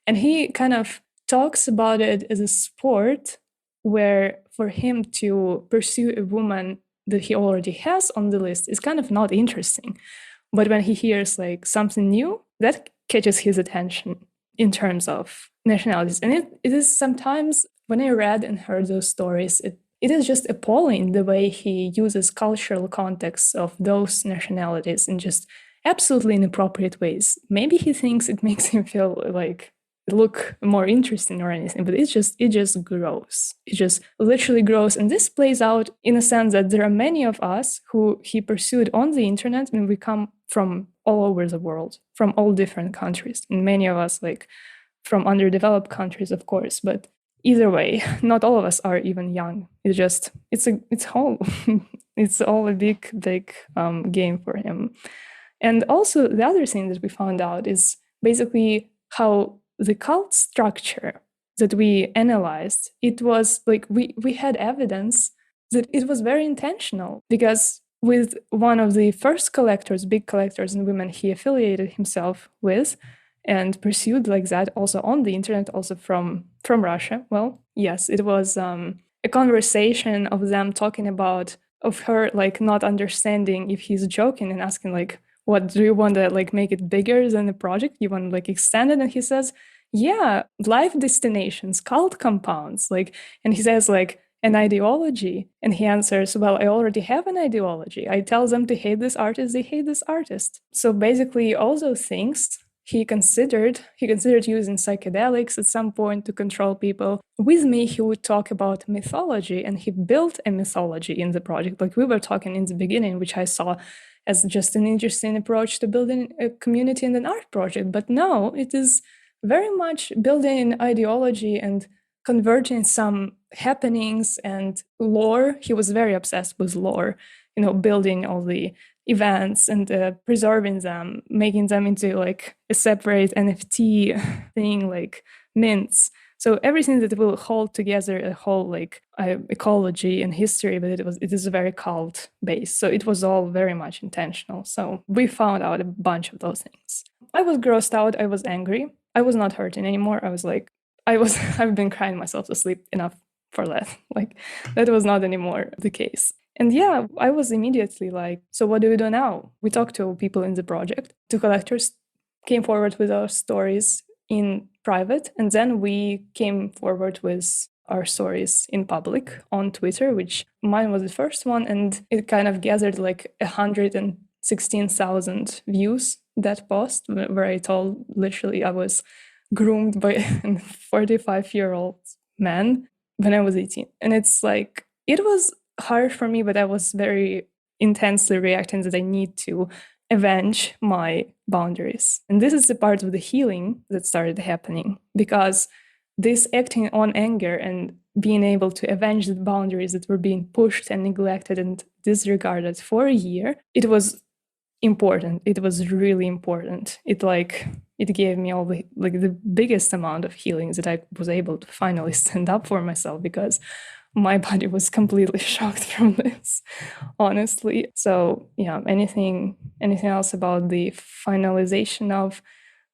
[SPEAKER 9] And he kind of talks about it as a sport where for him to pursue a woman that he already has on the list is kind of not interesting. But when he hears like something new, that catches his attention in terms of nationalities. And it is sometimes, when I read and heard those stories, it is just appalling the way he uses cultural context of those nationalities in just absolutely inappropriate ways. Maybe he thinks it makes him feel like look more interesting or anything, but it just grows. It just literally grows. And this plays out in a sense that there are many of us who he pursued on the internet, and we come from all over the world, from all different countries. And many of us like from underdeveloped countries, of course, but either way, not all of us are even young. It's all a big game for him. And also the other thing that we found out is basically how the cult structure that we analyzed, it was like we had evidence that it was very intentional, because with one of the first big collectors and women he affiliated himself with and pursued like that, also on the internet, also from Russia. Well, yes, it was a conversation of them talking about, of her like not understanding if he's joking and asking like, what do you want to like make it bigger than the project? You want to like extend it? And he says, yeah, life destinations, cult compounds, like, and he says like an ideology. And he answers, well, I already have an ideology. I tell them to hate this artist, they hate this artist. So basically all those things he considered using psychedelics at some point to control people. With me, he would talk about mythology, and he built a mythology in the project. Like we were talking in the beginning, which I saw as just an interesting approach to building a community and an art project. But no, it is very much building an ideology and converging some happenings and lore. He was very obsessed with lore, building all the events and preserving them, making them into like a separate NFT thing, like mints. So everything that will hold together a whole like ecology and history, but it is very cult based. So it was all very much intentional. So we found out a bunch of those things. I was grossed out. I was angry. I was not hurting anymore. I was like, I've been crying myself to sleep enough for that. Like that was not anymore the case. And yeah, I was immediately like, so what do we do now? We talked to people in the project. Two collectors came forward with our stories in private, and then we came forward with our stories in public on Twitter, which mine was the first one, and it kind of gathered like 116,000 views, that post, where I told literally I was groomed by a 45-year-old man when I was 18. And it's like, it was hard for me, but I was very intensely reacting that I need to avenge my boundaries. And this is the part of the healing that started happening, because this acting on anger and being able to avenge the boundaries that were being pushed and neglected and disregarded for a year, it was important. It was really important. It gave me all the biggest amount of healing that I was able to finally stand up for myself, because my body was completely shocked from this, honestly. So yeah, anything else about the finalization of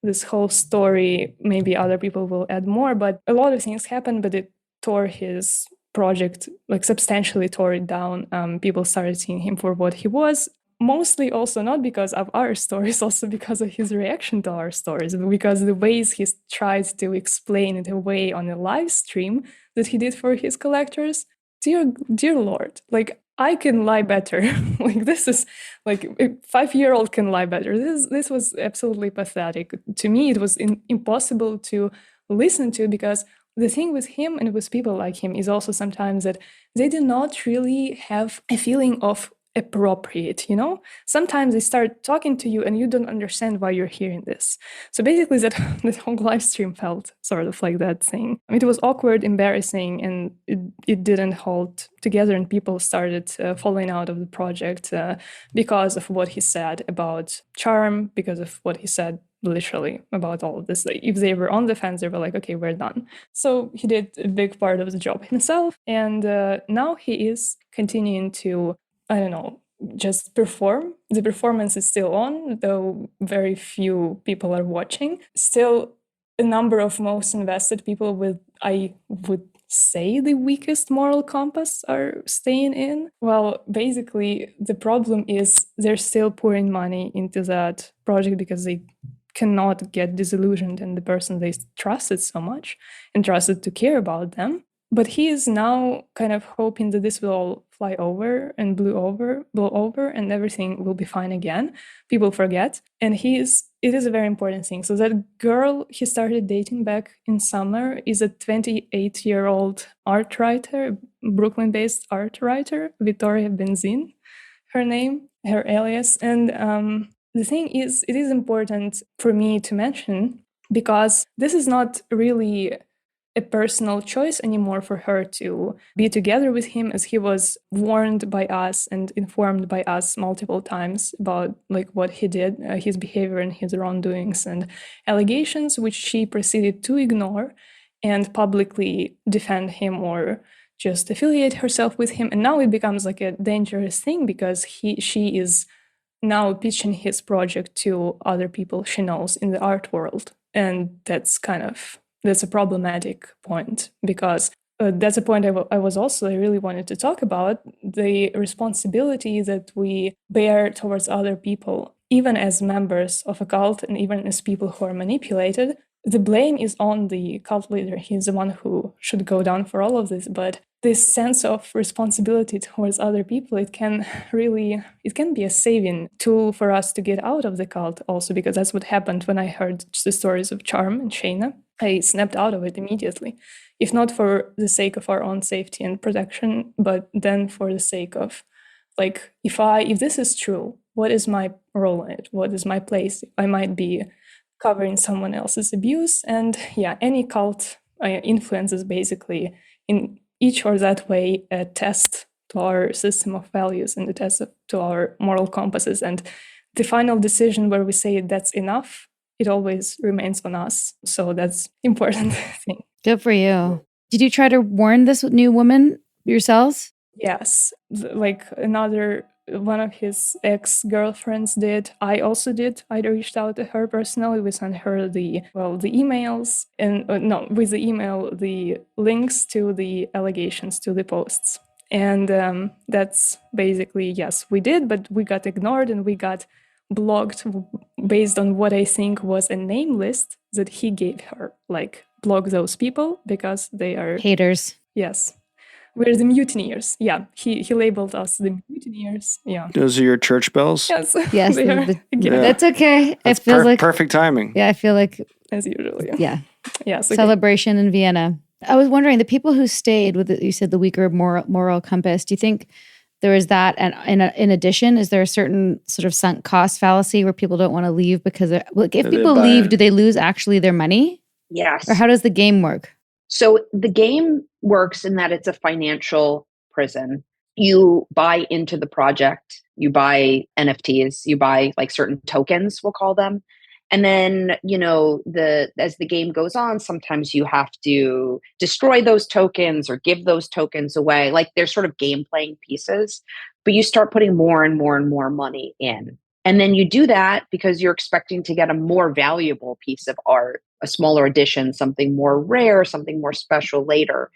[SPEAKER 9] this whole story, maybe other people will add more, but a lot of things happened, but it tore his project, like substantially tore it down. People started seeing him for what he was, mostly also not because of our stories, also because of his reaction to our stories, because the ways he tried to explain it away on a live stream that he did for his collectors. Dear Lord, like I can lie better. Like this is like a 5-year-old can lie better. This was absolutely pathetic. To me, it was impossible to listen to, because the thing with him and with people like him is also sometimes that they do not really have a feeling of appropriate, sometimes they start talking to you and you don't understand why you're hearing this. So basically that whole live stream felt sort of like that thing. It was awkward, embarrassing, and it didn't hold together, and people started falling out of the project because of what he said about charm, because of what he said literally about all of this. Like, if they were on the fence, they were like, okay, we're done. So he did a big part of the job himself, and now he is continuing to, I don't know, just perform. The performance is still on, though very few people are watching. Still, a number of most invested people with, I would say, the weakest moral compass are staying in. Well, basically, the problem is they're still pouring money into that project because they cannot get disillusioned in the person they trusted so much and trusted to care about them. But he is now kind of hoping that this will all fly over and blow over and everything will be fine again. People forget. And it is a very important thing. So that girl he started dating back in summer is a 28-year-old art writer, Brooklyn-based art writer, Victoria Benzin, her name, her alias. And the thing is, it is important for me to mention, because this is not really a personal choice anymore for her to be together with him, as he was warned by us and informed by us multiple times about like what he did, his behavior and his wrongdoings and allegations, which she proceeded to ignore and publicly defend him or just affiliate herself with him. And now it becomes like a dangerous thing, because she is now pitching his project to other people she knows in the art world. And that's a problematic point, because that's a point I really wanted to talk about, the responsibility that we bear towards other people, even as members of a cult and even as people who are manipulated. The blame is on the cult leader. He's the one who should go down for all of this. But this sense of responsibility towards other people, it can be a saving tool for us to get out of the cult also, because that's what happened when I heard the stories of Charm and Shayna. I snapped out of it immediately, if not for the sake of our own safety and protection, but then for the sake of, like, if this is true, what is my role in it? What is my place? I might be covering someone else's abuse. And yeah, any cult influences basically in each or that way a test to our system of values and a test to our moral compasses. And the final decision where we say that's enough, it always remains on us. So that's important thing.
[SPEAKER 3] Good for you. Did you try to warn this new woman yourselves?
[SPEAKER 9] Yes, like another one of his ex-girlfriends did. I also did. I reached out to her personally. We sent her the emails and with the email, the links to the allegations, to the posts. And that's basically, yes, we did, but we got ignored and we got blocked based on what I think was a name list that he gave her. Like, block those people because they are
[SPEAKER 3] haters.
[SPEAKER 9] Yes. We're the mutineers. Yeah, he labeled us the mutineers. Yeah.
[SPEAKER 2] Those are your church bells?
[SPEAKER 9] Yes.
[SPEAKER 3] Yes. That's okay.
[SPEAKER 2] That's
[SPEAKER 3] I feel like
[SPEAKER 2] perfect timing.
[SPEAKER 3] Yeah, I feel like
[SPEAKER 9] as usual.
[SPEAKER 3] Yeah.
[SPEAKER 9] Yes.
[SPEAKER 3] Okay. Celebration in Vienna. I was wondering, the people who stayed with you said the weaker moral compass. Do you think there is that, and in addition, is there a certain sort of sunk cost fallacy where people don't want to leave because if people leave, do they lose actually their money?
[SPEAKER 4] Yes.
[SPEAKER 3] Or how does the game work?
[SPEAKER 4] So the game works in that it's a financial prison. You buy into the project, you buy NFTs, you buy like certain tokens, we'll call them. And then, as the game goes on, sometimes you have to destroy those tokens or give those tokens away. Like they're sort of game playing pieces, but you start putting more and more and more money in. And then you do that because you're expecting to get a more valuable piece of art, a smaller edition, something more rare, something more special later.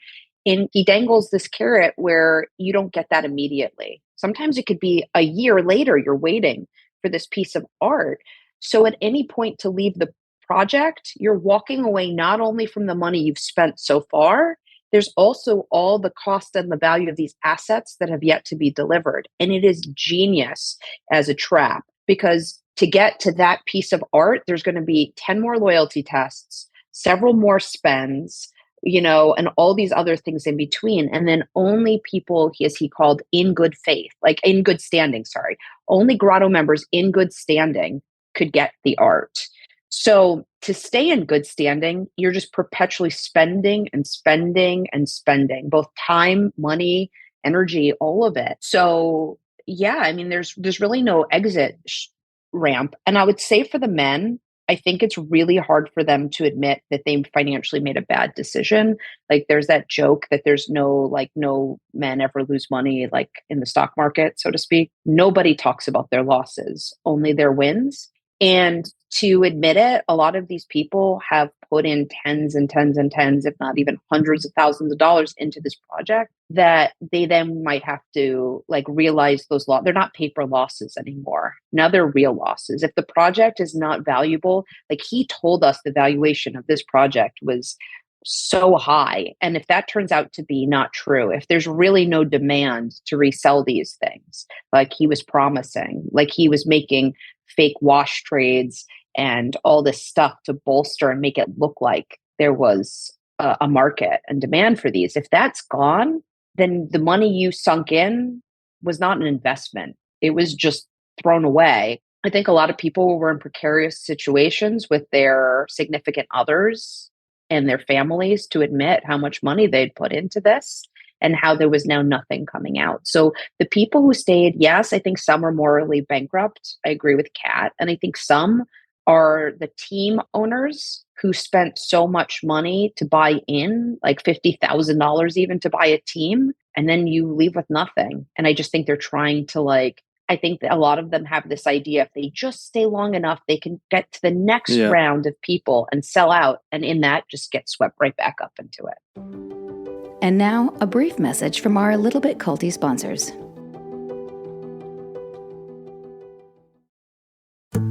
[SPEAKER 4] And he dangles this carrot where you don't get that immediately. Sometimes it could be a year later, you're waiting for this piece of art. So at any point to leave the project, you're walking away not only from the money you've spent so far, there's also all the cost and the value of these assets that have yet to be delivered. And it is genius as a trap, because to get to that piece of art, there's going to be 10 more loyalty tests, several more spends, and all these other things in between. And then only people, as he called, in good faith, like in good standing, only Grotto members in good standing could get the art. So to stay in good standing, you're just perpetually spending and spending and spending, both time, money, energy, all of it. So yeah, I mean, there's really no exit ramp. And I would say for the men, I think it's really hard for them to admit that they financially made a bad decision. Like there's that joke that there's no men ever lose money, like in the stock market, so to speak. Nobody talks about their losses, only their wins. And to admit it, a lot of these people have put in tens and tens and tens, if not even hundreds of thousands of dollars into this project that they then might have to realize those they're not paper losses anymore. Now they're real losses. If the project is not valuable, he told us the valuation of this project was so high. And if that turns out to be not true, if there's really no demand to resell these things, like he was promising, like he was making fake wash trades and all this stuff to bolster and make it look like there was a market and demand for these. If that's gone, then the money you sunk in was not an investment. It was just thrown away. I think a lot of people were in precarious situations with their significant others and their families to admit how much money they'd put into this and how there was now nothing coming out. So the people who stayed, yes, I think some are morally bankrupt. I agree with Kat. And I think some are the team owners who spent so much money to buy in, like $50,000 even to buy a team, and then you leave with nothing. And I just think they're trying to I think that a lot of them have this idea, if they just stay long enough, they can get to the next round of people and sell out. And in that, just get swept right back up into it.
[SPEAKER 3] And now, a brief message from our Little Bit Culty sponsors.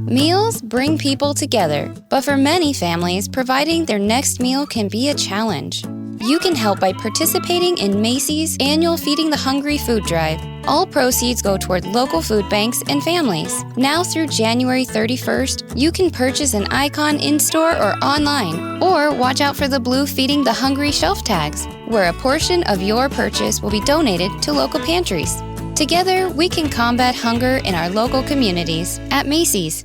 [SPEAKER 6] Meals bring people together, but for many families, providing their next meal can be a challenge. You can help by participating in Macy's annual Feeding the Hungry food drive. All proceeds go toward local food banks and families. Now through January 31st, you can purchase an icon in-store or online, or watch out for the blue Feeding the Hungry shelf tags, where a portion of your purchase will be donated to local pantries. Together, we can combat hunger in our local communities at Macy's.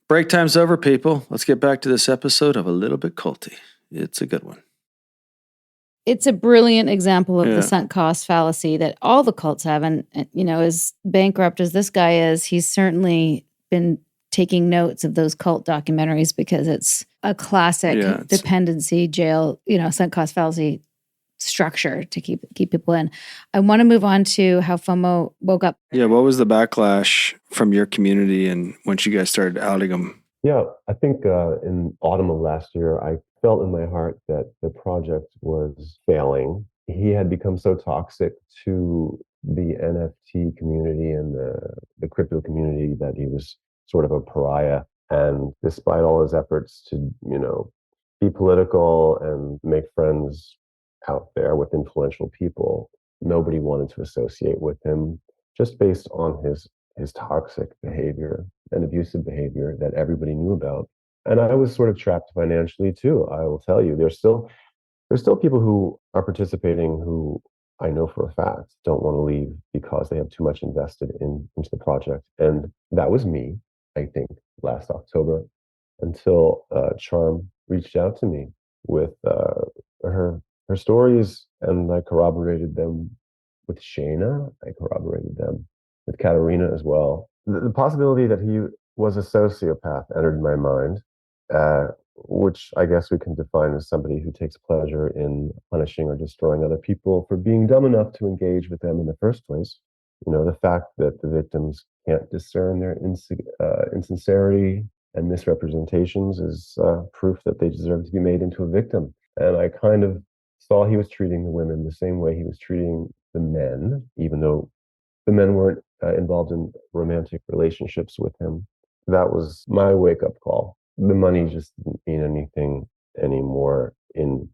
[SPEAKER 2] Break time's over, people. Let's get back to this episode of A Little Bit Culty. It's a good one.
[SPEAKER 3] It's a brilliant example of
[SPEAKER 2] Yeah.
[SPEAKER 3] the sunk cost fallacy that all the cults have. And, as bankrupt as this guy is, he's certainly been taking notes of those cult documentaries because it's a classic dependency jail, sunk cost fallacy structure to keep people in. I want to move on to how FOMO woke up.
[SPEAKER 2] Yeah, what was the backlash from your community and once you guys started outing them?
[SPEAKER 10] Yeah, I think in autumn of last year, I felt in my heart that the project was failing. He had become so toxic to the NFT community and the crypto community that he was sort of a pariah. And despite all his efforts to, be political and make friends out there with influential people, nobody wanted to associate with him just based on his toxic behavior and abusive behavior that everybody knew about. And I was sort of trapped financially too. I will tell you, there's still people who are participating who I know for a fact don't want to leave because they have too much invested into the project. And that was me, I think, last October, until Charm reached out to me with her stories, and I corroborated them with Shayna. I corroborated them with Katerina as well. The possibility that he was a sociopath entered my mind, which I guess we can define as somebody who takes pleasure in punishing or destroying other people for being dumb enough to engage with them in the first place. The fact that the victims can't discern their insincerity and misrepresentations is proof that they deserve to be made into a victim. And I kind of saw he was treating the women the same way he was treating the men, even though the men weren't involved in romantic relationships with him. That was my wake-up call. The money just didn't mean anything anymore in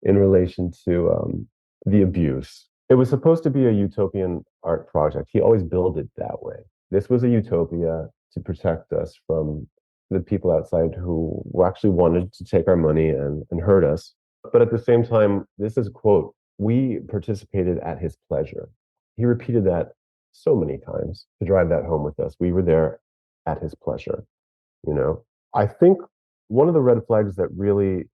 [SPEAKER 10] in relation to the abuse. It was supposed to be a utopian art project. He always billed it that way. This was a utopia to protect us from the people outside who actually wanted to take our money and hurt us. But at the same time, this is a quote, "We participated at his pleasure." He repeated that so many times to drive that home with us. We were there at his pleasure. I think one of the red flags that really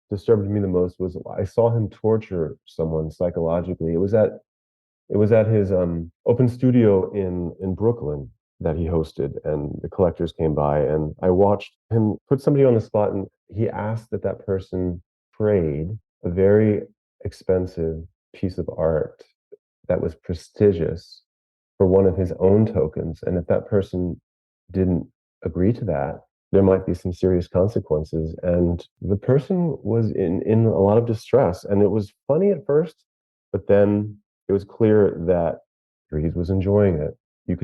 [SPEAKER 10] disturbed me the most was I saw him torture someone psychologically. It was at his open studio in Brooklyn that he hosted, and the collectors came by, and I watched him put somebody on the spot, and he asked that person trade a very expensive piece of art that was prestigious for one of his own tokens. And if that person didn't agree to that, there might be some serious consequences. And the person was in a lot of distress. And it was funny at first, but then it was clear that Reed was enjoying it. You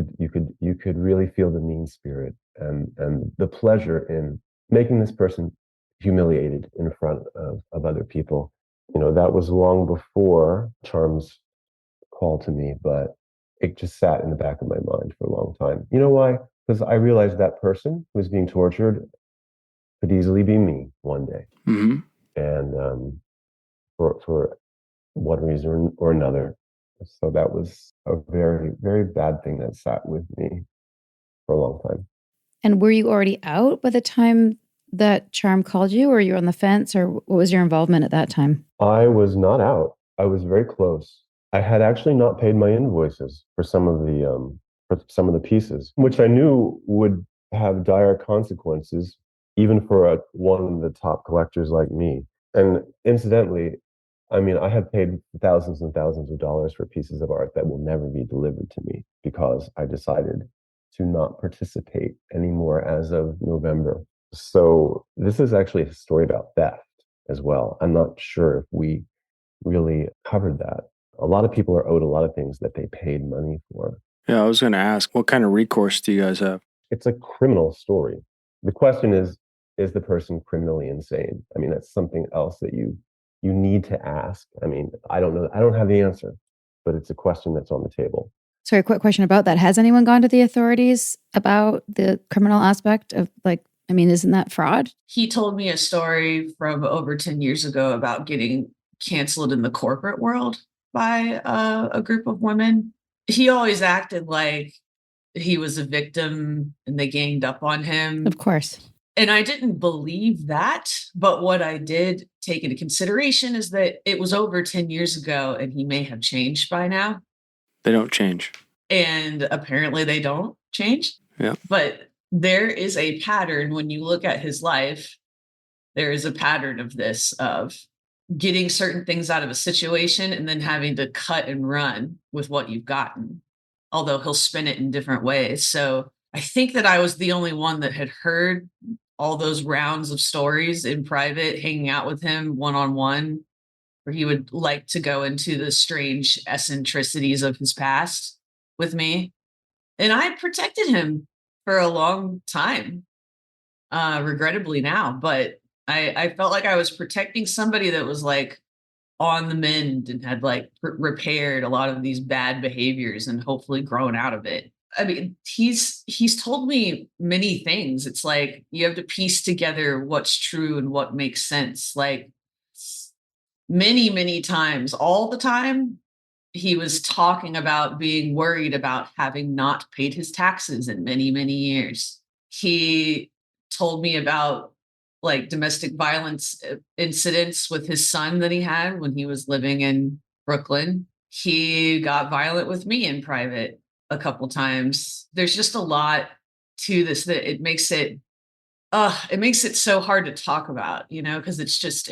[SPEAKER 10] could really feel the mean spirit and the pleasure in making this person humiliated in front of other people. That was long before Charm's call to me, but it just sat in the back of my mind for a long time. You know why? Because I realized that person who was being tortured could easily be me one day.
[SPEAKER 2] Mm-hmm.
[SPEAKER 10] And for one reason or another. So that was a very, very bad thing that sat with me for a long time.
[SPEAKER 3] And were you already out by the time that Charm called you, or were you on the fence, or what was your involvement at that time?
[SPEAKER 10] I was not out. I was very close. I had actually not paid my invoices for some of the pieces, which I knew would have dire consequences, even for one of the top collectors like me. And incidentally, I mean, I have paid thousands and thousands of dollars for pieces of art that will never be delivered to me because I decided to not participate anymore as of November. So this is actually a story about theft as well. I'm not sure if we really covered that. A lot of people are owed a lot of things that they paid money for.
[SPEAKER 2] Yeah, I was going to ask, what kind of recourse do you guys have?
[SPEAKER 10] It's a criminal story. The question is the person criminally insane? I mean, that's something else that you need to ask. I mean, I don't know. I don't have the answer, but it's a question that's on the table.
[SPEAKER 3] Sorry, quick question about that. Has anyone gone to the authorities about the criminal aspect of, isn't that fraud?
[SPEAKER 5] He told me a story from over 10 years ago about getting canceled in the corporate world by a group of women. He always acted like he was a victim and they ganged up on him.
[SPEAKER 3] Of course.
[SPEAKER 5] And I didn't believe that. But what I did take into consideration is that it was over 10 years ago and he may have changed by now.
[SPEAKER 2] They don't change.
[SPEAKER 5] And apparently they don't change.
[SPEAKER 2] Yeah.
[SPEAKER 5] But there is a pattern when you look at his life. There is a pattern of this, of getting certain things out of a situation and then having to cut and run with what you've gotten, although he'll spin it in different ways. So I think that I was the only one that had heard all those rounds of stories in private, hanging out with him one-on-one, where he would like to go into the strange eccentricities of his past with me. And I protected him for a long time, regrettably now, but I felt like I was protecting somebody that was like on the mend and had like repaired a lot of these bad behaviors and hopefully grown out of it. I mean, he's told me many things. It's like you have to piece together what's true and what makes sense. Like many times, all the time, he was talking about being worried about having not paid his taxes in many years. He told me about like domestic violence incidents with his son that he had when he was living in Brooklyn. He got violent with me in private a couple times. There's just a lot to this that it makes it so hard to talk about, because it's just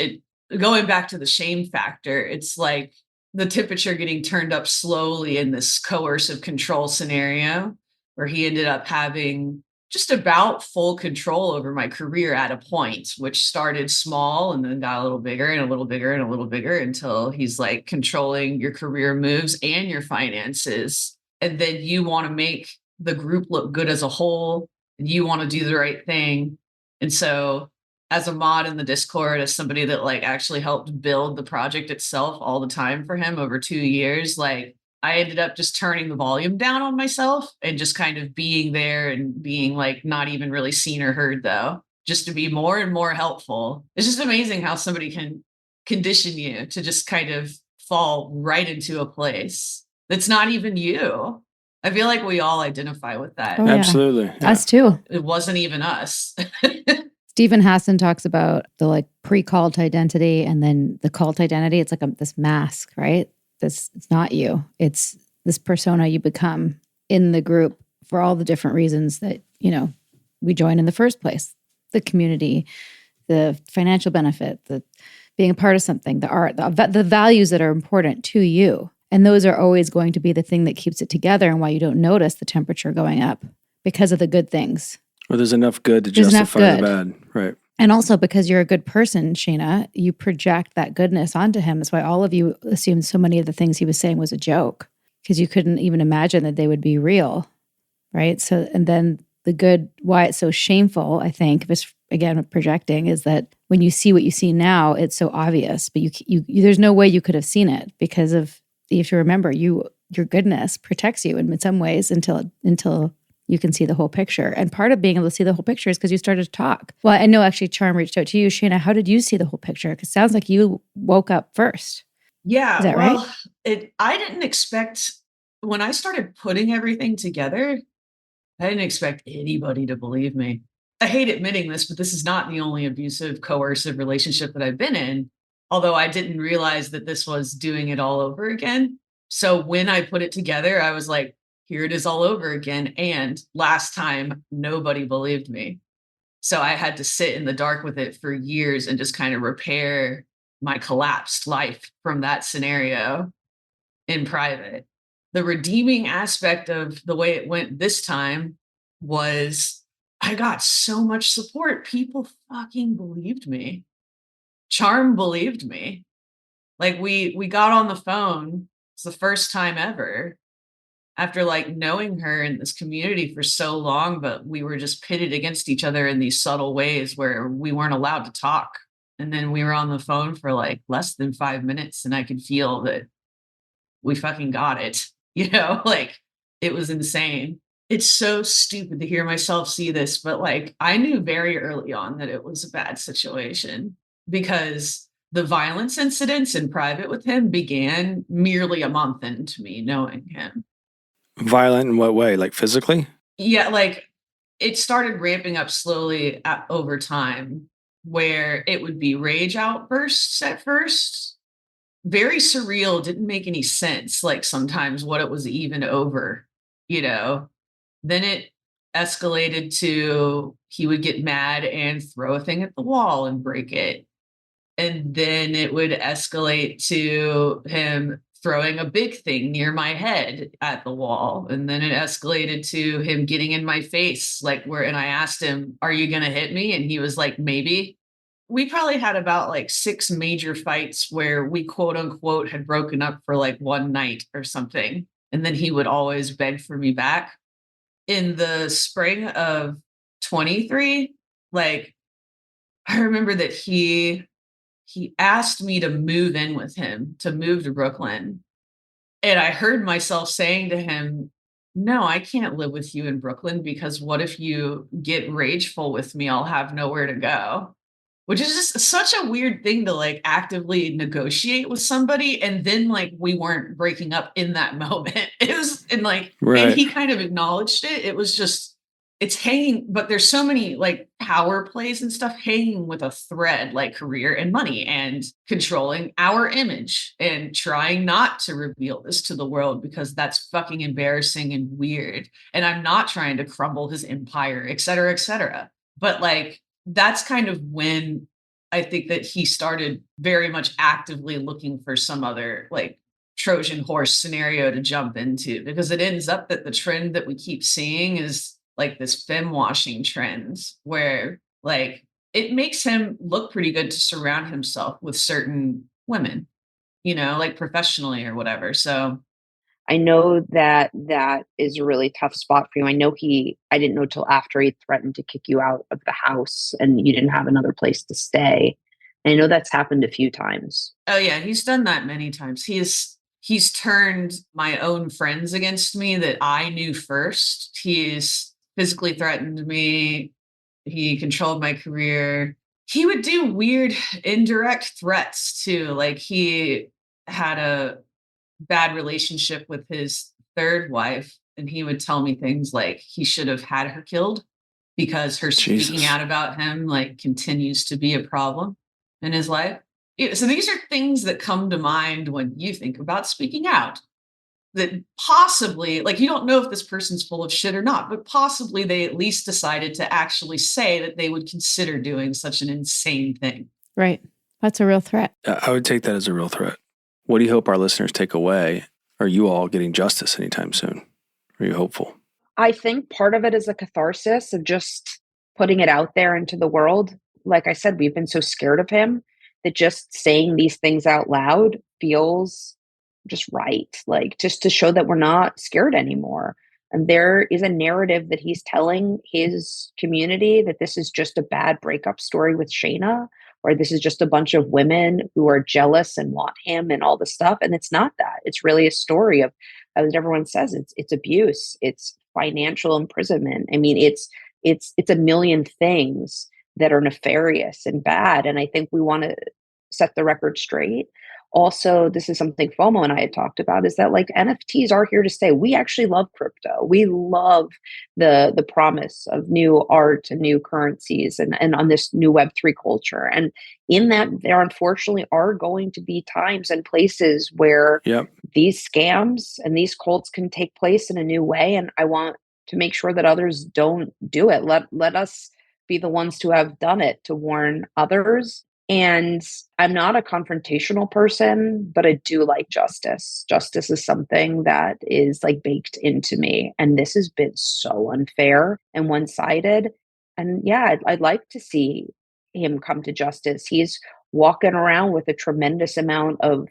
[SPEAKER 5] going back to the shame factor. It's like the temperature getting turned up slowly in this coercive control scenario where he ended up having just about full control over my career at a point, which started small and then got a little bigger and a little bigger and a little bigger until he's like controlling your career moves and your finances. And then you want to make the group look good as a whole, and you want to do the right thing. And so as a mod in the Discord, as somebody that like actually helped build the project itself all the time for him over 2 years, like I ended up just turning the volume down on myself and just kind of being there and being like not even really seen or heard, though, just to be more and more helpful. It's just amazing how somebody can condition you to just kind of fall right into a place that's not even you. I feel like we all identify with that.
[SPEAKER 3] Oh, yeah.
[SPEAKER 2] Absolutely. Yeah.
[SPEAKER 3] Us too.
[SPEAKER 5] It wasn't even us.
[SPEAKER 3] Stephen Hassan talks about the like pre-cult identity and then the cult identity. It's like this mask, right? It's not you. It's this persona you become in the group for all the different reasons that, we join in the first place. The community, the financial benefit, the being a part of something, the art, the values that are important to you. And those are always going to be the thing that keeps it together and why you don't notice the temperature going up because of the good things.
[SPEAKER 2] Or there's enough good to justify the bad. Right.
[SPEAKER 3] And also because you're a good person, Sheena, you project that goodness onto him. That's why all of you assumed so many of the things he was saying was a joke, because you couldn't even imagine that they would be real, right? So, and then the good, why it's so shameful, I think, just again, projecting, is that when you see what you see now, it's so obvious, but you there's no way you could have seen it because of, if you remember, your goodness protects you in some ways until you can see the whole picture. And part of being able to see the whole picture is because you started to talk. Well, I know actually Charm reached out to you, Sheena. How did you see the whole picture? Because it sounds like you woke up first.
[SPEAKER 5] Yeah.
[SPEAKER 3] Is that right?
[SPEAKER 5] I didn't expect, when I started putting everything together, I didn't expect anybody to believe me. I hate admitting this, but this is not the only abusive, coercive relationship that I've been in, although I didn't realize that this was doing it all over again. So when I put it together, I was like, here it is all over again. And last time, nobody believed me. So I had to sit in the dark with it for years and just kind of repair my collapsed life from that scenario in private. The redeeming aspect of the way it went this time was I got so much support. People fucking believed me. Charm believed me. Like we got on the phone. It's the first time ever. After like knowing her in this community for so long, but we were just pitted against each other in these subtle ways where we weren't allowed to talk. And then we were on the phone for like less than 5 minutes and I could feel that we fucking got it, like it was insane. It's so stupid to hear myself see this, but like I knew very early on that it was a bad situation because the violence incidents in private with him began merely a month into me knowing him.
[SPEAKER 2] Violent in what way? Like physically?
[SPEAKER 5] Yeah, like it started ramping up slowly over time, where it would be rage outbursts at first. Very surreal, didn't make any sense, like sometimes what it was even over, you know? Then it escalated to he would get mad and throw a thing at the wall and break it. And then it would escalate to him throwing a big thing near my head at the wall. And then it escalated to him getting in my face, and I asked him, "Are you going to hit me?" And he was like, "Maybe." We probably had about like 6 major fights where we quote unquote had broken up for like one night or something. And then he would always beg for me back. In the spring of 23, like I remember that he asked me to move in with him, to move to Brooklyn. And I heard myself saying to him, "No, I can't live with you in Brooklyn because what if you get rageful with me? I'll have nowhere to go." Which is just such a weird thing to like actively negotiate with somebody. And then like we weren't breaking up in that moment. It was and he kind of acknowledged it. It was just it's hanging, but there's so many like power plays and stuff hanging with a thread, like career and money and controlling our image and trying not to reveal this to the world because that's fucking embarrassing and weird. And I'm not trying to crumble his empire, et cetera, et cetera. But like, that's kind of when I think that he started very much actively looking for some other like Trojan horse scenario to jump into, because it ends up that the trend that we keep seeing is like this femme washing trend where like it makes him look pretty good to surround himself with certain women, like professionally or whatever. So
[SPEAKER 4] I know that that is a really tough spot for you. I didn't know till after he threatened to kick you out of the house and you didn't have another place to stay. And I know that's happened a few times.
[SPEAKER 5] Oh yeah, he's done that many times. He's turned my own friends against me that I knew first. He's physically threatened me. He controlled my career. He would do weird indirect threats too. Like he had a bad relationship with his third wife, and he would tell me things like he should have had her killed because her speaking out about him like continues to be a problem in his life. So these are things that come to mind when you think about speaking out, that possibly, like, you don't know if this person's full of shit or not, but possibly they at least decided to actually say that they would consider doing such an insane thing.
[SPEAKER 3] Right. That's a real threat.
[SPEAKER 2] I would take that as a real threat. What do you hope our listeners take away? Are you all getting justice anytime soon? Are you hopeful?
[SPEAKER 4] I think part of it is a catharsis of just putting it out there into the world. Like I said, we've been so scared of him that just saying these things out loud feels just right. Like just to show that we're not scared anymore. And there is a narrative that he's telling his community that this is just a bad breakup story with Shayna, or this is just a bunch of women who are jealous and want him and all this stuff. And it's not that. It's really a story of, as everyone says, it's abuse, it's financial imprisonment. I mean, it's a million things that are nefarious and bad. And I think we want to set the record straight. Also, this is something FOMO and I had talked about, is that like NFTs are here to stay. We actually love crypto. We love the promise of new art and new currencies and on this new Web3 culture. And in that, there unfortunately are going to be times and places where these scams and these cults can take place in a new way. And I want to make sure that others don't do it. Let us be the ones to have done it, to warn others. And I'm not a confrontational person, but I do like justice. Justice is something that is like baked into me. And this has been so unfair and one-sided. And yeah, I'd like to see him come to justice. He's walking around with a tremendous amount of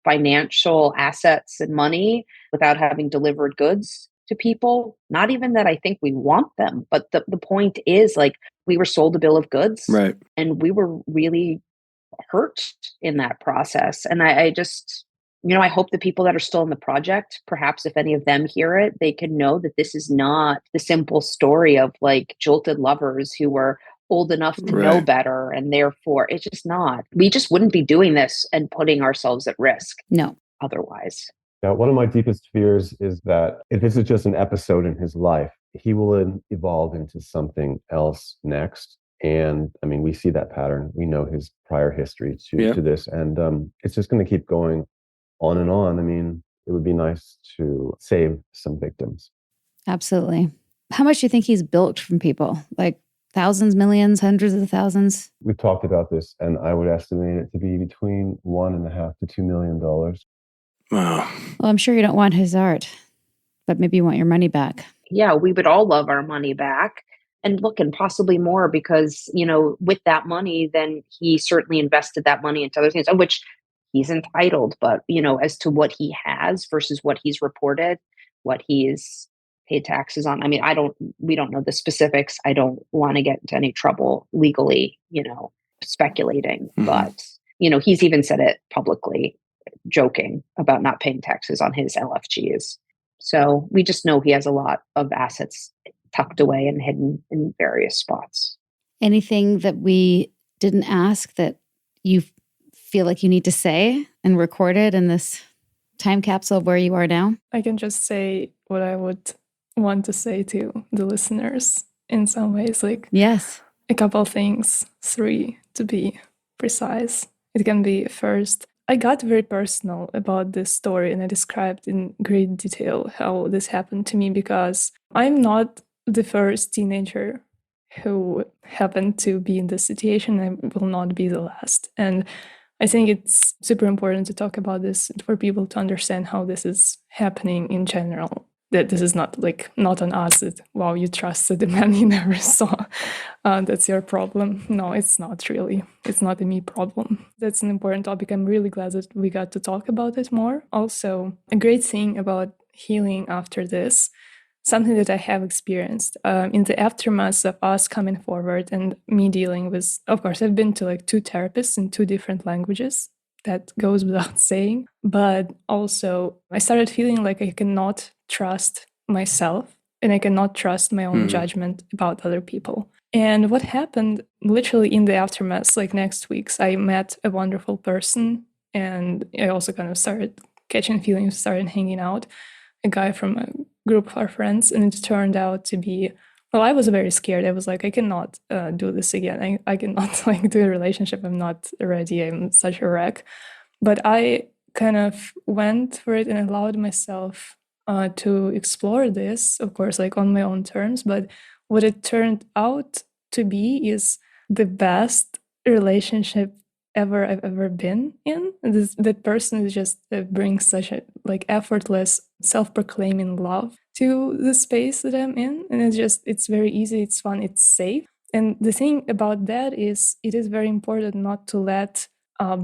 [SPEAKER 4] financial assets and money without having delivered goods to people. Not even that I think we want them, but the point is like we were sold a bill of goods,
[SPEAKER 2] right?
[SPEAKER 4] And we were really hurt in that process. And I just, I hope the people that are still in the project, perhaps if any of them hear it, they can know that this is not the simple story of like jilted lovers who were old enough to know better. And therefore it's just not, we just wouldn't be doing this and putting ourselves at risk.
[SPEAKER 3] No.
[SPEAKER 4] Otherwise.
[SPEAKER 10] Now, one of my deepest fears is that if this is just an episode in his life, he will evolve into something else next. And I mean, we see that pattern. We know his prior history to this, and it's just going to keep going on and on. I mean, it would be nice to save some victims.
[SPEAKER 3] Absolutely. How much do you think he's bilked from people? Like thousands, millions, hundreds of thousands?
[SPEAKER 10] We've talked about this, and I would estimate it to be between $1.5 to $2 million.
[SPEAKER 2] Wow.
[SPEAKER 3] Well, I'm sure you don't want his art, but maybe you want your money back.
[SPEAKER 4] Yeah, we would all love our money back. And look, and possibly more, because, with that money, then he certainly invested that money into other things, of which he's entitled. But, as to what he has versus what he's reported, what he's paid taxes on. I mean, we don't know the specifics. I don't want to get into any trouble legally, speculating.
[SPEAKER 2] Mhm.
[SPEAKER 4] But, he's even said it publicly, joking about not paying taxes on his LFGs. So we just know he has a lot of assets tucked away and hidden in various spots.
[SPEAKER 3] Anything that we didn't ask that you feel like you need to say and record it in this time capsule of where you are now?
[SPEAKER 9] I can just say what I would want to say to the listeners in some ways, like
[SPEAKER 3] Yes.
[SPEAKER 9] a couple things, 3 to be precise. It can be, first, I got very personal about this story, and I described in great detail how this happened to me, because I'm not the first teenager who happened to be in this situation. I will not be the last. And I think it's super important to talk about this for people to understand how this is happening in general. That this is not on us, that, wow, you trusted a man you never saw. That's your problem. No, it's not really. It's not a me problem. That's an important topic. I'm really glad that we got to talk about it more. Also, a great thing about healing after this, something that I have experienced in the aftermath of us coming forward and me dealing with, of course, I've been to 2 therapists in 2 different languages. That goes without saying. But also, I started feeling like I cannot trust myself, and I cannot trust my own judgment about other people. And what happened literally in the aftermath, next weeks, I met a wonderful person, and I also kind of started catching feelings, started hanging out, a guy from a group of our friends, and it turned out to be, well, I was very scared. I was like, I cannot do this again. I cannot do a relationship. I'm not ready. I'm such a wreck. But I kind of went for it and allowed myself to explore this, of course, on my own terms. But what it turned out to be is the best relationship I've ever been in. That person is just brings such a effortless, self-proclaiming love to the space that I'm in, and it's very easy, it's fun, it's safe. And the thing about that is, it is very important not to let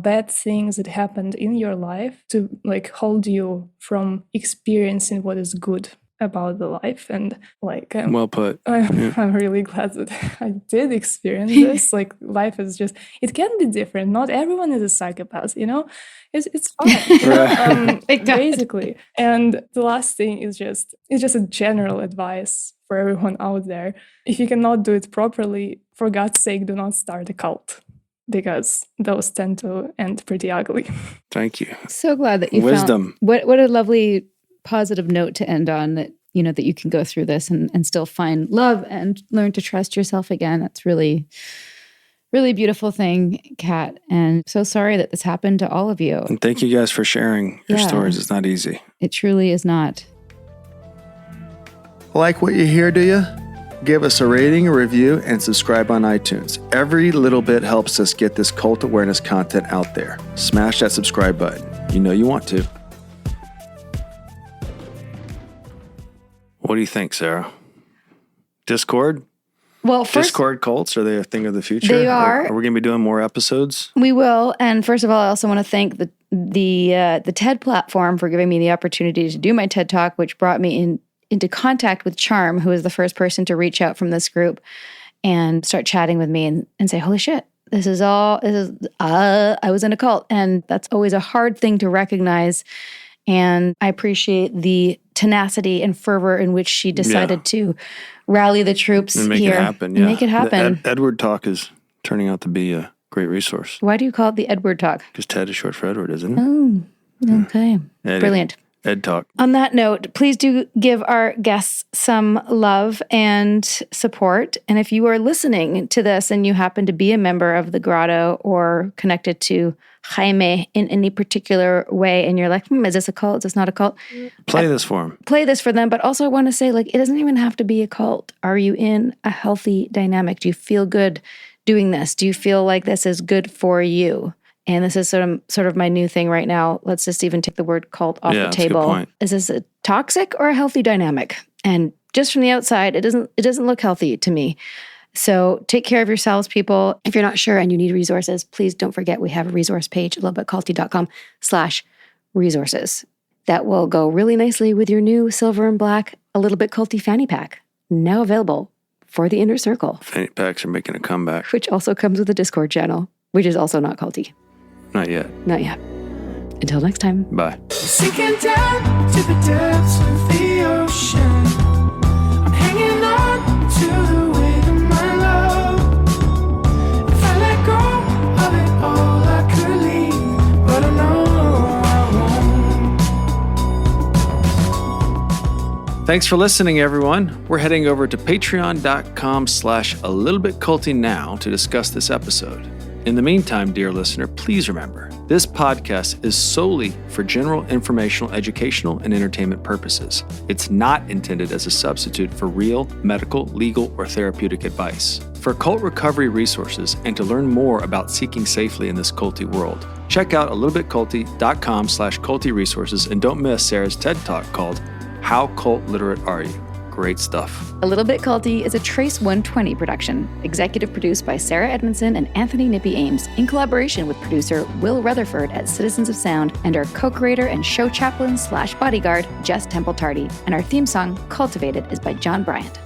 [SPEAKER 9] bad things that happened in your life to hold you from experiencing what is good about the life. And
[SPEAKER 2] well put.
[SPEAKER 9] I'm really glad that I did experience this. Life is just, it can be different. Not everyone is a psychopath, it's fun, basically. And the last thing is it's just a general advice for everyone out there. If you cannot do it properly, for God's sake, do not start a cult, because those tend to end pretty ugly.
[SPEAKER 2] Thank you.
[SPEAKER 3] So glad that you
[SPEAKER 2] Wisdom.
[SPEAKER 3] found what a lovely positive note to end on, that that you can go through this and still find love and learn to trust yourself again. That's really, really beautiful thing, Kat. And so sorry that this happened to all of you.
[SPEAKER 2] And thank you guys for sharing your stories. It's not easy.
[SPEAKER 3] It truly is not.
[SPEAKER 2] Like what you hear, do you? Give us a rating, a review, and subscribe on iTunes. Every little bit helps us get this cult awareness content out there. Smash that subscribe button. You know you want to. What do you think, Sarah? Discord?
[SPEAKER 3] Well, first,
[SPEAKER 2] Discord cults, are they a thing of the future?
[SPEAKER 3] They are.
[SPEAKER 2] Are we going to be doing more episodes?
[SPEAKER 3] We will. And first of all, I also want to thank the TED platform for giving me the opportunity to do my TED Talk, which brought me into contact with Charm, who was the first person to reach out from this group and start chatting with me and say, holy shit, I was in a cult. And that's always a hard thing to recognize. And I appreciate the tenacity and fervor in which she decided to rally the troops
[SPEAKER 2] and make
[SPEAKER 3] here.
[SPEAKER 2] It happen.
[SPEAKER 3] And make it happen.
[SPEAKER 2] The Edward Talk is turning out to be a great resource.
[SPEAKER 3] Why do you call it the Edward Talk?
[SPEAKER 2] Because TED is short for Edward, isn't it?
[SPEAKER 3] Oh, okay.
[SPEAKER 2] Eddie.
[SPEAKER 3] Brilliant.
[SPEAKER 2] Ed Talk.
[SPEAKER 3] On that note, please do give our guests some love and support. And if you are listening to this and you happen to be a member of the Grotto or connected to Jaime in any particular way, and you're like, is this a cult? Is this not a cult?
[SPEAKER 2] Play this for them.
[SPEAKER 3] Play this for them. But also I want to say, like, it doesn't even have to be a cult. Are you in a healthy dynamic? Do you feel good doing this? Do you feel like this is good for you? And this is sort of my new thing right now. Let's just even take the word cult off the table.
[SPEAKER 2] That's a good point.
[SPEAKER 3] Is this a toxic or a healthy dynamic? And just from the outside, it doesn't look healthy to me. So take care of yourselves, people. If you're not sure and you need resources, please don't forget we have a resource page, littlebitculty.com/resources. That will go really nicely with your new silver and black, a little bit culty fanny pack, now available for the inner circle.
[SPEAKER 2] Fanny packs are making a comeback.
[SPEAKER 3] Which also comes with a Discord channel, which is also not culty.
[SPEAKER 2] Not yet.
[SPEAKER 3] Not yet. Until next time.
[SPEAKER 2] Bye.
[SPEAKER 11] Sinking down to the depths of the ocean. I'm hanging on to the weight of my love. If I let go of it all, I could leave, but I know I won't.
[SPEAKER 2] Thanks for listening, everyone. We're heading over to patreon.com/a-little-bit-culty now to discuss this episode. In the meantime, dear listener, please remember, this podcast is solely for general informational, educational, and entertainment purposes. It's not intended as a substitute for real medical, legal, or therapeutic advice. For cult recovery resources and to learn more about seeking safely in this culty world, check out a-little-bit-culty.com/culty resources, and don't miss Sarah's TED Talk called How Cult Literate Are You? Great stuff.
[SPEAKER 3] A Little Bit Culty is a Trace 120 production, executive produced by Sarah Edmondson and Anthony Nippy Ames, in collaboration with producer Will Rutherford at Citizens of Sound and our co-creator and show chaplain / bodyguard, Jess Temple Tardy. And our theme song, Cultivated, is by John Bryant.